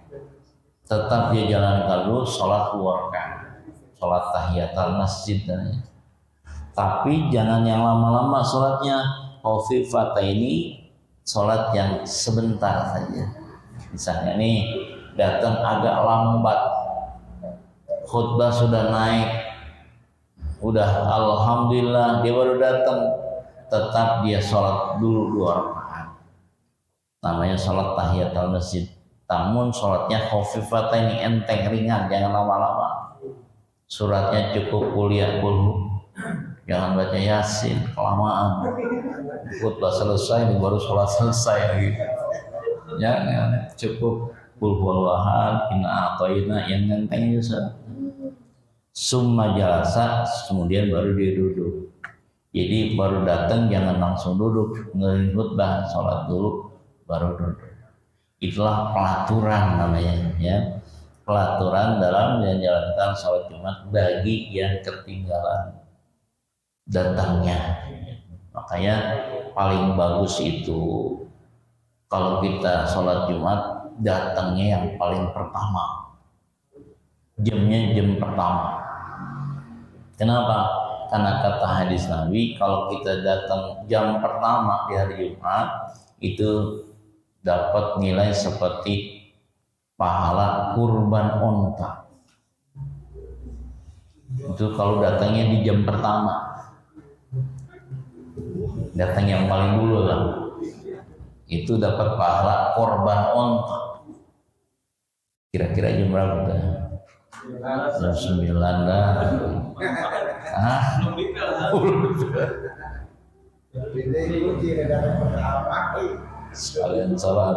Tetap dia jalankan dulu sholat 2 rakaat, sholat tahiyatul masjid. Tapi jangan yang lama-lama sholatnya. Khafifataini, sholat yang sebentar saja. Misalnya nih datang agak lambat, khutbah sudah naik, udah alhamdulillah dia baru datang, tetap dia sholat dulu 2 rakaat. Namanya sholat tahiyatul masjid. Namun sholatnya khafifataini, enteng, ringan, jangan lama-lama. Suratnya cukup kuliah dulu, jangan baca yasin kelamaan. Khutbah selesai ini baru sholat selesai gitu. Jangan, cukup qul huwallahu inna a'tayna, yang enteng aja. Summa jalasa, kemudian baru dia duduk. Jadi baru datang jangan langsung duduk, ngelihat khutbah, sholat dulu baru duduk. Itulah pelaturan namanya, ya. Pelaturan dalam menjalankan sholat Jumat bagi yang ketinggalan datangnya. Makanya paling bagus itu kalau kita sholat Jumat datangnya yang paling pertama, jamnya jam pertama. Kenapa? Karena kata hadis Nabi, kalau kita datang jam pertama di hari Jumat itu dapat nilai seperti pahala kurban onta. Itu kalau datangnya di jam pertama, datang yang paling dulu lah, itu dapat pahala korban onta. Kira-kira jam berapa tuh? Jam 9 dah. Sekalian sholat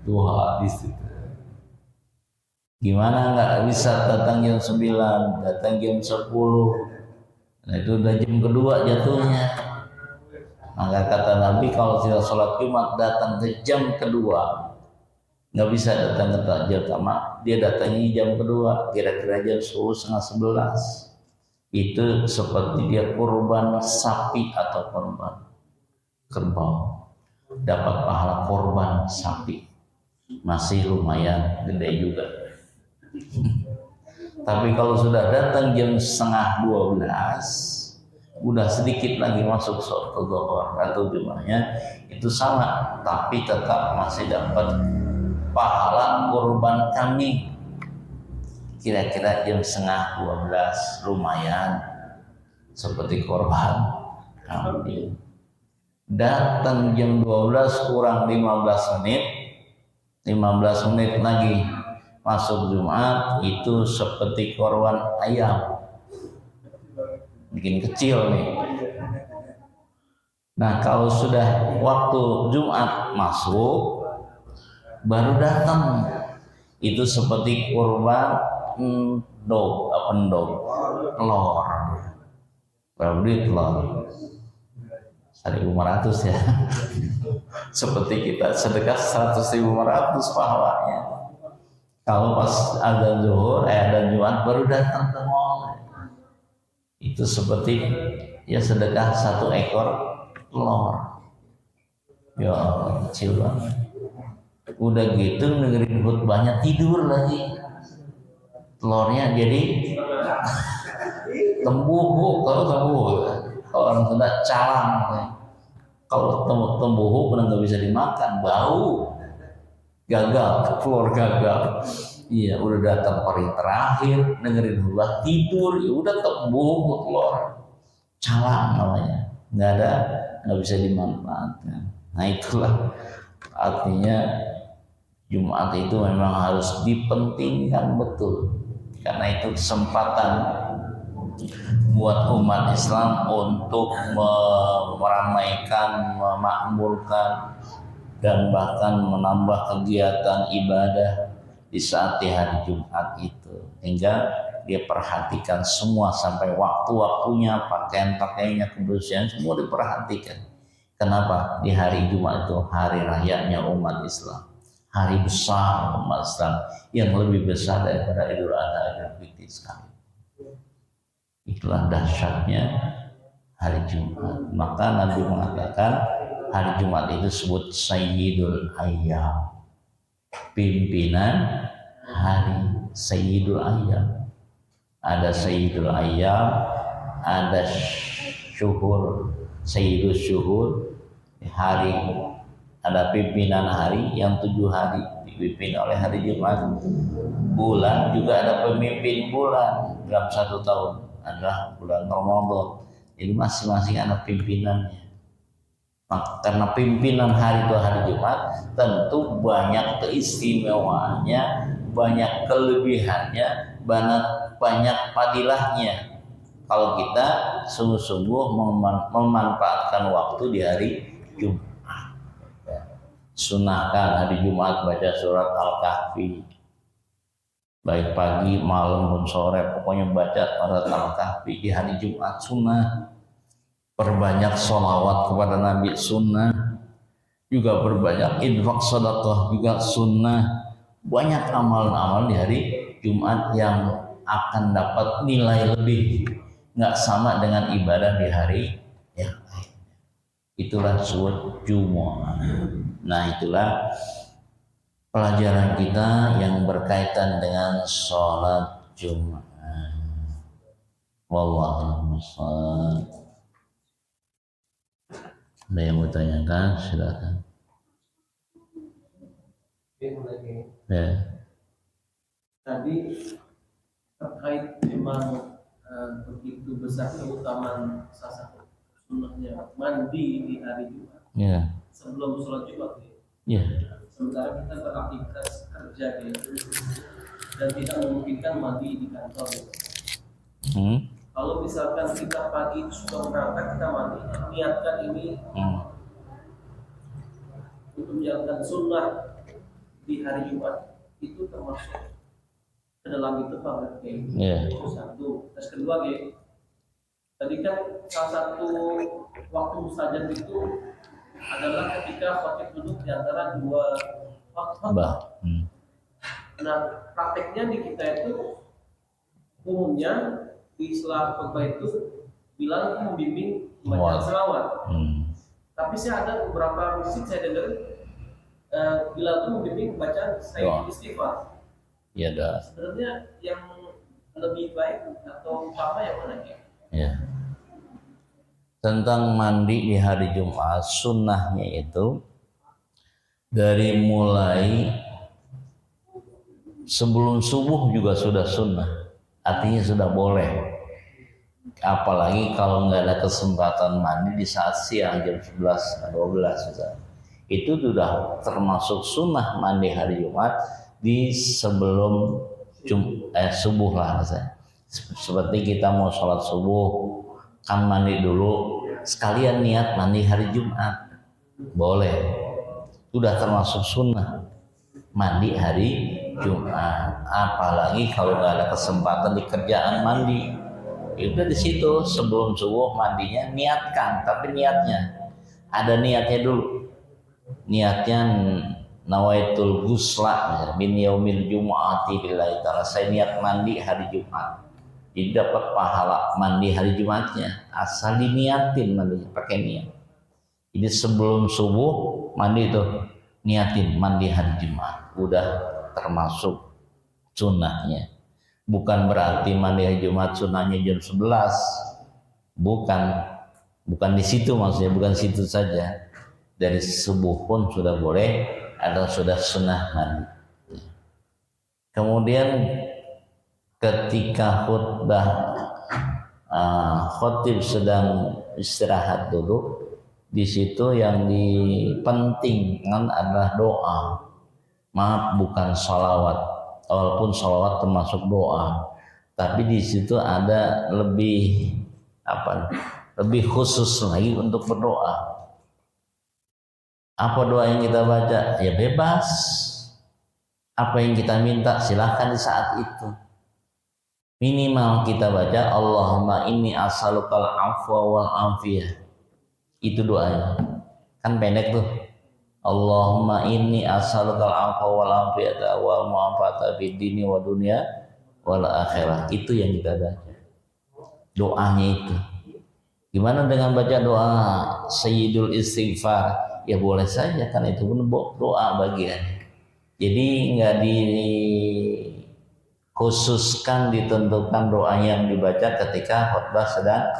duha di situ. Gimana nggak bisa datang jam 9, datang jam 10. Nah itu udah jam kedua jatuhnya. Maka kata Nabi kalau tidak sholat Jumat datang ke jam kedua, nggak bisa datang ke jam pertama, dia datangnya jam kedua, kira-kira jam 10, setengah 11. Itu seperti dia kurban sapi atau kurban kerbau, dapat pahala kurban sapi, masih lumayan gede juga. Tapi kalau sudah datang jam setengah 12, udah sedikit lagi masuk sholat zuhur atau jumlahnya itu sama, tapi tetap masih dapat pahala kurban kambing. Kira-kira jam setengah 12 lumayan seperti kurban kambing. Datang jam 12 kurang 15 menit, 15 menit lagi masuk Jumat itu seperti korban ayam, bikin kecil nih. Nah kalau sudah waktu Jumat masuk baru datang, itu seperti kurban endog, telur. Berapa beli telur? 1.500 ya. Seperti kita sedekah 100.500 pahalanya. Kalau pas azan zuhur, azan Jumat baru datang ke mall. Itu seperti ya sedekah 1 ekor telur. Ya Allah, kecil banget. Udah gitu dengerin khutbahnya tidur lagi. Telurnya jadi tembuhu, kalau tembuhu, kalau orang Sunda calang. Kalau tembuhu benar nggak bisa dimakan, bau, gagal, telur gagal. Iya, udah datang hari terakhir, dengerin khutbah tidur, ya udah tembuhu telur, calang namanya, nggak bisa dimanfaatkan. Nah itulah artinya Jumat itu memang harus dipentingkan betul, karena itu kesempatan buat umat Islam untuk meramaikan, memakmurkan, dan bahkan menambah kegiatan ibadah di saat di hari Jumat itu, hingga dia perhatikan semua sampai waktu-waktunya, pakaian-pakaiannya, kebersihan semua diperhatikan. Kenapa? Di hari Jumat itu hari rayanya umat Islam, hari besar umat Islam yang lebih besar daripada Idul Adha, Idul Fitri sekali. Itulah dahsyatnya hari Jumat. Maka Nabi mengatakan hari Jumat itu disebut Sayyidul Ayyam, pimpinan hari. Sayyidul Ayyam, ada Sayyidul Ayyam, ada syuhur, Sayyidul Syuhur, hari, ada pimpinan hari yang 7 hari dipimpin oleh hari Jumat. Bulan juga ada pemimpin bulan dalam 1 tahun, adalah bulan Ramadan. Jadi masing-masing ada pimpinannya. Maka karena pimpinan hari itu hari Jumat, tentu banyak keistimewaannya, banyak kelebihannya, banyak fadilahnya. Kalau kita sungguh-sungguh memanfaatkan waktu di hari Jumat. Sunahkan hari Jumat baca surat Al-Kahfi, baik pagi, malam, pun sore, pokoknya baca surat Al-Kahfi di hari Jumat sunnah. Perbanyak sholawat kepada Nabi sunnah, juga berbanyak infak sedekah juga sunnah. Banyak amal-amal di hari Jumat yang akan dapat nilai lebih, nggak sama dengan ibadah di hari yang lain. Itulah disebut Jumat. Nah itulah pelajaran kita yang berkaitan dengan sholat Jumat. Wallahu a'lam. Ada yang mau tanyakan, silakan. Ya. Tadi terkait memang begitu besar keutamaan salah satu sunnahnya mandi di hari Jumat. Ya. Sebelum sholat Jumat. Ya. Sementara kita beraktivitas kerja dan tidak memungkinkan mandi di kantor. Kalau misalkan kita pagi sudah berangkat, kita mandi, niatkan ini untuk menjalankan sunnah di hari Jumat, itu termasuk ke dalam itu Pak. Itu satu. Terus kedua, tadi kan salah satu waktu mustajab itu adalah ketika khatib duduk di antara 2 khutbah. Nah, prakteknya di kita itu umumnya di setelah khutbah itu bilang membimbing membaca selawat. Tapi saya ada beberapa musik saya dengar bila itu membimbing membaca sayyid istighfar. Iya dah. Sebenarnya yang lebih baik atau utama yang mana ya? Ya. Tentang mandi di hari Jumat, sunnahnya itu dari mulai sebelum subuh juga sudah sunnah, artinya sudah boleh. Apalagi kalau nggak ada kesempatan mandi di saat siang jam 11, 12 misalnya. Itu sudah termasuk sunnah mandi hari Jumat di sebelum subuh lah misalnya. Seperti kita mau sholat subuh kan mandi dulu sekalian niat mandi hari Jumat boleh, sudah termasuk sunnah mandi hari Jumat. Apalagi kalau nggak ada kesempatan di kerjaan mandi, udah di situ sebelum subuh mandinya niatkan, tapi niatnya ada niatnya dulu, niatnya nawaitul ghusla min yaumil jumu'ati billahi ta'ala, saya niat mandi hari Jumat, jadi dapat pahala mandi hari Jumatnya asal diniatin mandinya pakai niat. Jadi sebelum subuh mandi tuh niatin mandi hari Jumat, udah termasuk sunnahnya. Bukan berarti mandi hari Jumat sunnahnya jam 11, bukan di situ maksudnya, bukan situ saja, dari subuh pun sudah boleh atau sudah sunnah mandi. Kemudian ketika khutbah khatib sedang istirahat dulu, di situ yang dipentingkan adalah doa. Maaf, bukan sholawat, walaupun sholawat termasuk doa, tapi di situ ada lebih khusus lagi untuk berdoa. Apa doa yang kita baca? Ya bebas. Apa yang kita minta silahkan di saat itu. Minimal kita baca Allahumma inni as'alukal afwa wal afiyah. Itu doanya. Kan pendek tuh. Allahumma inni as'alukal afwa wal afiyata wal mu'afata fid dini wa dunya wal akhirah. Itu yang kita baca. Doanya itu. Gimana dengan baca doa Sayyidul Istighfar? Ya boleh saja, kan itu pun doa bagian. Jadi nggak dikhususkan, ditentukan doa yang dibaca ketika khutbah sedang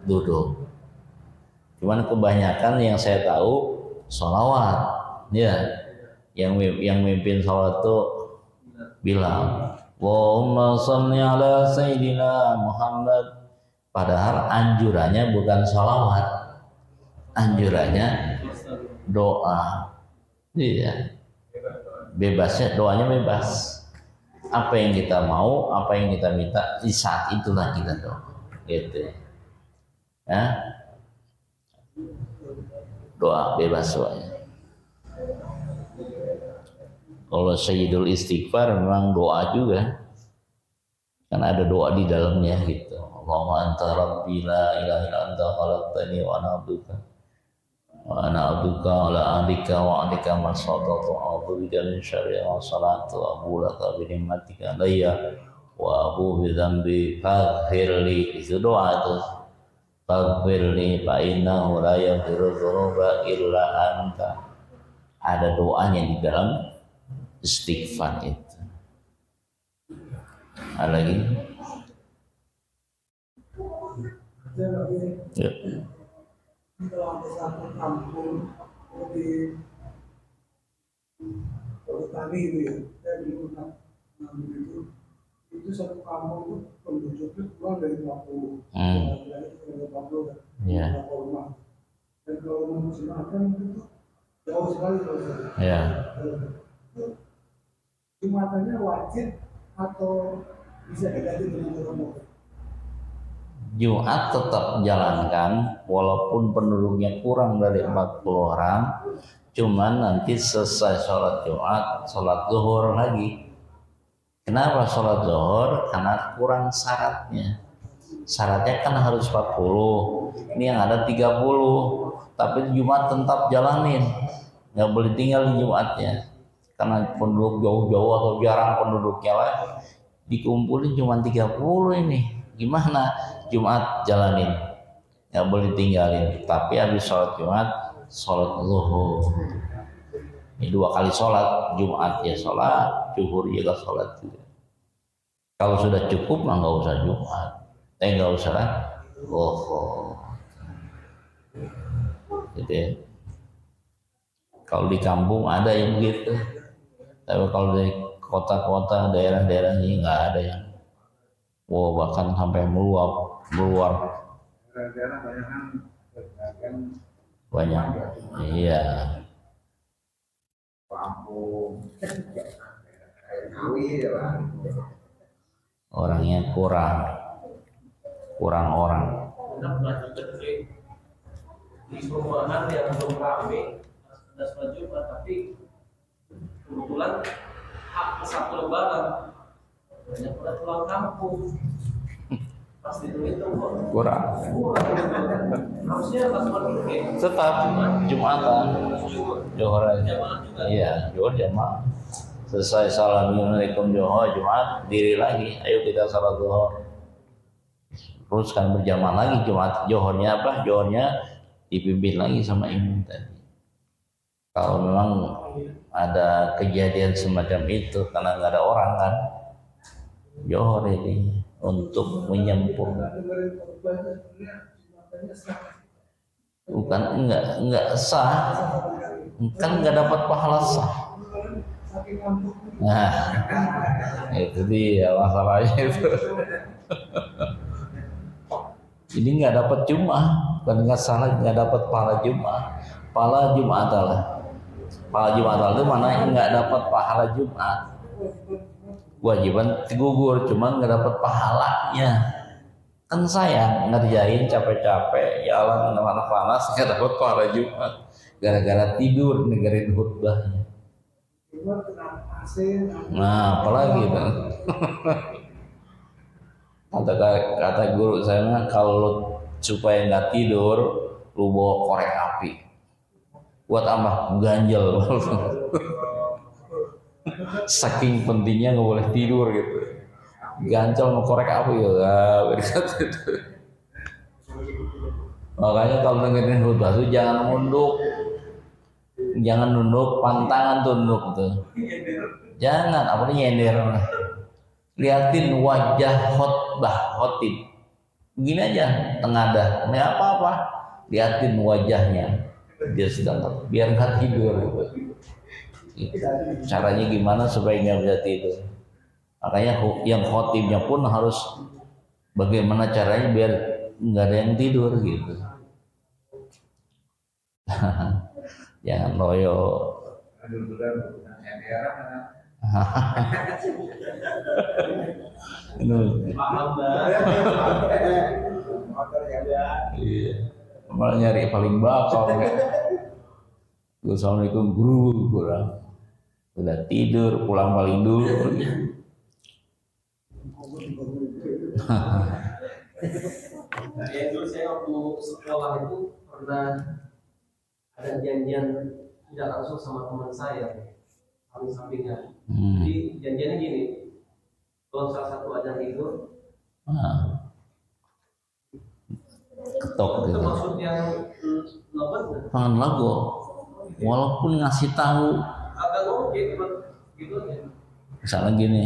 duduk. Cuman kebanyakan yang saya tahu sholawat, ya, yang mimpin sholawat itu bilang Allahumma sholli ala Sayyidina Muhammad. Padahal anjurannya bukan sholawat, anjurannya doa. Iya, bebasnya, doanya bebas. Apa yang kita mau, apa yang kita minta, di saat itulah kita doa, gitu ya. Doa bebas doanya. Kalau Sayyidul Istighfar memang doa juga, kan ada doa di dalamnya gitu. Allahumma anta rabbi la ilaha illa anta khalaqtani wa ana abduka wa ana abduka ala ahdika wa ahdika ma sata'tu a'udzu bika min syarri ma sana'tu wa abu laka bi ni'matika alayya wa abu bi dzambi faghfirli. Itu doa itu. Faghfirli fa innahu la yaghfiru dzunuba illa anta. Ada doanya di dalam istighfar itu. Ada lagi? Ya. Kalau ada satu kampung di Tani itu ya, saya dulu itu satu kampung itu penduduknya kurang dari 50, dari 40 kan, Ya. rumah. Dan kalau memusnahkan itu jauh sekali kalau saya. Ya. Jumatannya wajib atau bisa diganti dengan rombongan? Jumat tetap jalankan walaupun penduduknya kurang dari 40 orang, cuman nanti selesai sholat Jumat, sholat zuhur lagi. Kenapa sholat zuhur? Karena kurang syaratnya. Syaratnya kan harus 40, ini yang ada 30, tapi Jumat tetap jalanin, nggak boleh tinggal di Jumatnya. Karena penduduk jauh-jauh atau jarang penduduknya lah, dikumpulin cuma 30 ini. Gimana? Jumat jalanin, nggak boleh tinggalin. Tapi habis sholat Jumat, sholat zuhur. Ini 2 kali sholat, Jumat ya sholat, zuhur juga sholat juga. Kalau sudah cukup mah nggak usah Jumat, nggak usah zuhur. Jadi kalau di kampung ada yang begitu, tapi kalau di kota-kota, daerah-daerah ini nggak ada yang bahkan sampai meluap Daerah banyak. Iya. kampung Orangnya kurang orang. Karena pernah juga di perumahan yang belum rame ada sholat Jumat, tapi kebetulan Sabtu Lebaran banyak orang pulang kampung. Pas dihitung Kurang. Harusnya pas pergi Tetap Jumatan, Johor aja. Iya, Johor jamaah. Selesai assalamualaikum Johor, Jumat diri lagi. Ayo kita salat Johor. Teruskan berjamaah lagi Jumat. Johornya dipimpin lagi sama imam tadi. Kalau memang ada kejadian semacam itu karena nggak ada orang kan, Johor ini untuk menyempurna. Bukan enggak sah, kan nggak dapat pahala sah. Nah, itu dia masalahnya itu. Jadi nggak dapat Jumat, bukan nggak salah, nggak dapat pahala Jumat. Pahala Jumat adalah pahala Jumat itu mana nggak dapat pahala Jumat. Kewajiban gugur, cuman nggak dapat pahalanya. Kan sayang ngerjain capek-capek, ya Allah anak panas nggak dapat pahala Jumat, gara-gara tidur dengerin khutbahnya. Nah, apalagi kan? Kata guru saya, kalau supaya nggak tidur, lu bawa korek api. Buat apa? Ganjel. Saking pentingnya nggak boleh tidur gitu. Ganjel mau korek api ya. Makanya kalau dengerin khutbah itu jangan nunduk, pantangan tunduk tuh. Jangan, apa nyender. Liatin wajah khotib. Begini aja, tengadah. Ini apa-apa. Liatin wajahnya. Dia sedang biar nggak tidur gitu. Caranya gimana supaya nggak bisa tidur? Makanya yang khotibnya pun harus bagaimana caranya biar nggak ada yang tidur gitu. Jangan loyo. Iya. Malah nyari paling bakal kayak. Assalamualaikum guru, kurang. Udah tidur, pulang paling dulu. Ya dulu saya waktu sekolah itu pernah ada janjian tidak langsung sama teman saya, samping-sampingan. Jadi janjiannya gini, kalau salah satu ada tidur, ketok gitu. maksud yang Pangan lagu, walaupun ngasih tahu. agak ngomong gitu aja. Misalnya gini,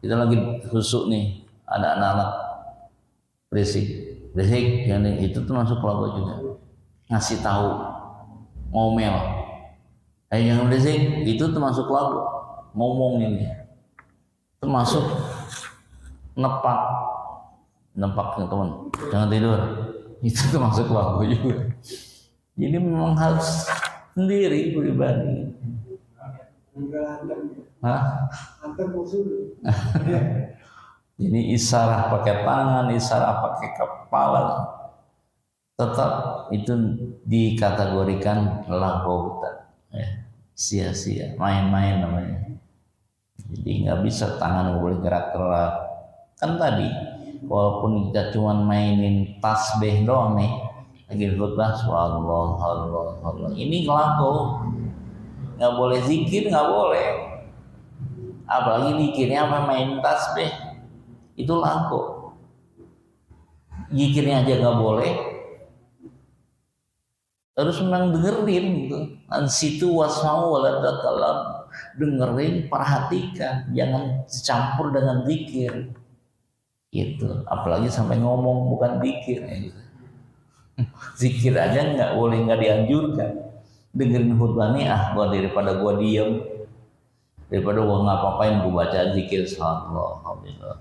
kita lagi khusuk nih, ada anak-anak berisik, yang itu termasuk lagu juga. Ngasih tahu, ngomel. Yang berisik itu termasuk lagu, ngomong ini. Termasuk nepak teman, jangan tidur. Itu termasuk lagu juga. Jadi memang harus sendiri pribadi. Ini isyarat pakai tangan, isyarat pakai kepala, tetap itu dikategorikan lagu, sia-sia, main-main namanya. Jadi nggak bisa tangan nggak boleh gerak-gerak. Kan tadi, walaupun kita cuma mainin tasbih doang nih, lagi khutbah, Allah, ini lagu. Nggak boleh zikir, nggak boleh. Apalagi zikirnya apa main tasbih, itu lagu. Zikirnya aja nggak boleh. Terus memang dengerin gitu. Ansitu wasma'u waladakalam, dengerin, perhatikan, jangan campur dengan zikir. Gitu. Apalagi sampai ngomong bukan zikir. Gitu. Zikir aja nggak boleh, nggak dianjurkan. Dengerin khutbah nih, daripada gua diem, daripada gua ngapa-ngapain, gua baca zikir alhamdulillah.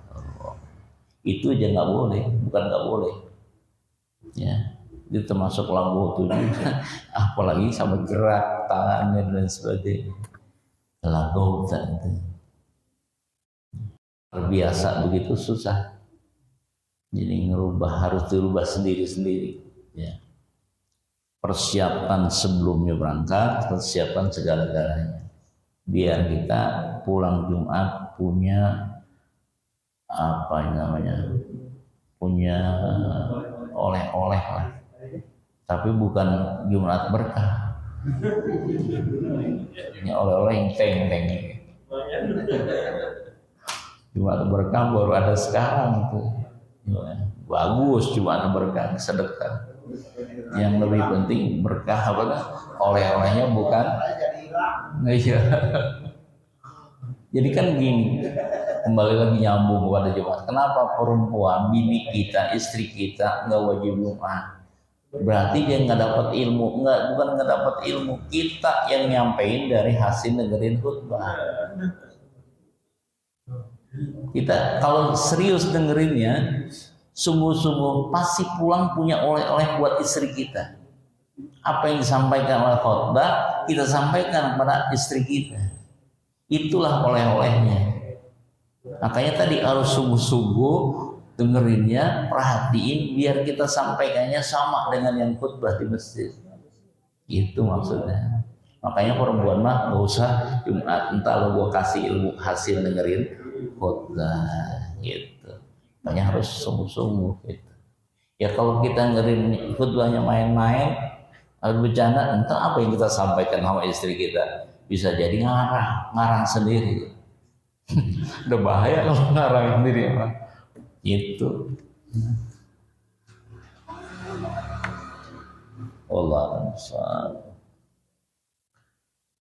Itu aja nggak boleh, bukan nggak boleh. Ya, itu termasuk lagu tuh juga. Apalagi sama gerak tangannya dan sebagainya. Lagu itu. terbiasa begitu susah. Jadi harus dirubah sendiri-sendiri. Ya. Persiapan sebelumnya berangkat, persiapan segala-galanya. Biar kita pulang Jumat punya punya oleh-oleh lah. Tapi bukan Jumat berkah. Ini oleh-oleh yang teng-teng. Jumat berkah baru ada sekarang tuh. Bagus Jumat berkah, sedekah. Yang lebih penting berkah apa? Oleh-olehnya bukan. Iya. Jadi kan gini, kembali lagi nyambung kepada Jumat. Kenapa perempuan, bini kita, istri kita nggak wajib Jumat? Berarti dia nggak dapat ilmu, bukan nggak dapat ilmu. Kita yang nyampein dari hasil dengerin khutbah. Kita kalau serius dengerinnya, sungguh-sungguh pasti pulang punya oleh-oleh buat istri kita. Apa yang disampaikan oleh khutbah kita sampaikan kepada istri kita. Itulah oleh-olehnya. Makanya tadi harus sungguh-sungguh dengerinnya, perhatiin biar kita sampaikannya sama dengan yang khutbah di masjid. Itu maksudnya. Makanya perempuan mah gak usah Jumat, entah lo gua kasih ilmu hasil dengerin khutbah gitu. Makanya harus sungguh-sungguh gitu. Ya kalau kita dengerin khutbahnya main-main, harus bercanda, entah apa yang kita sampaikan sama istri kita. Bisa jadi ngarang sendiri. Udah bahaya kalau ngarang sendiri Pak. Itu. Wallahu a'lam.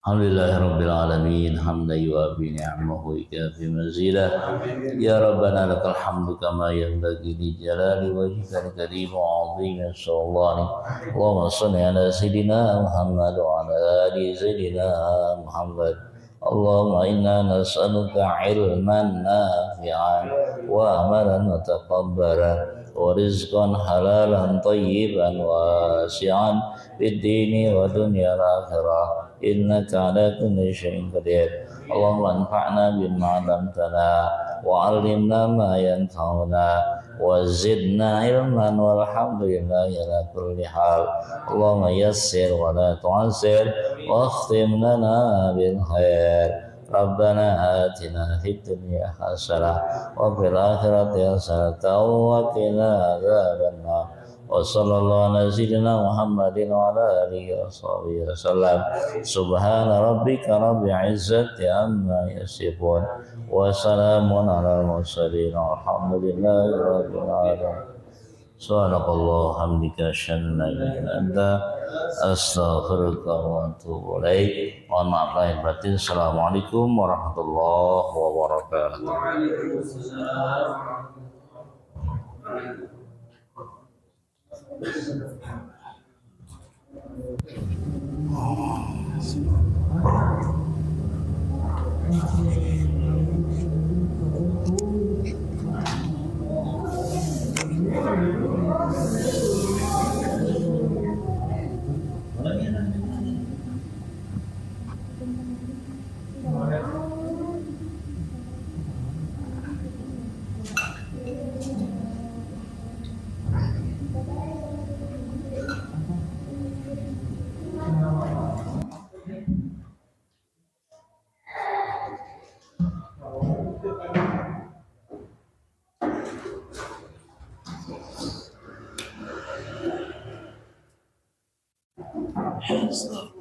Alhamdulillahirabbil alamin hamdan yuwafi ni'amahu wa yukafi mazidah. Ya Rabbana lakal hamdu kama yanbaghi li jalali wajhikal karim wa 'azimi sultanik. Allahumma shalli ala sayidina Muhammad wa ala ali sayidina Muhammad. Allahumma inna nas'aluka ilman nafi'an wa amalan mutaqabbalan wa rizqan halalan tayyiban wasi'an fid dini wa dunya al-akhirah. Innaka ala kulli syai'in qadir. Allahumma anfa'na bima 'allamtana wa 'allimna ma yanfa'una wa zidna ilman walhamdulillahi ala kulli hal. Allahumma yassir wa la tu'assir wa akhtim lana bil khair. Rabbana atina fid dunya hasanah wa fil akhirati hasanah wa qina adzabannar. Wa sallallahu ala sayyidina Muhammadin wa ala alihi wa sahbihi wasallam. Subhana rabbika rabbil izzati amma yasifun wa salamun ala mursalin walhamdulillahi rabbil alamin. Subhanallah hamdika asyhadu an la ilaha illa anta astaghfiruka wa atubu ilaik. Mohon maaf lahir batin. Assalamualaikum warahmatullahi wabarakatuh. Stop.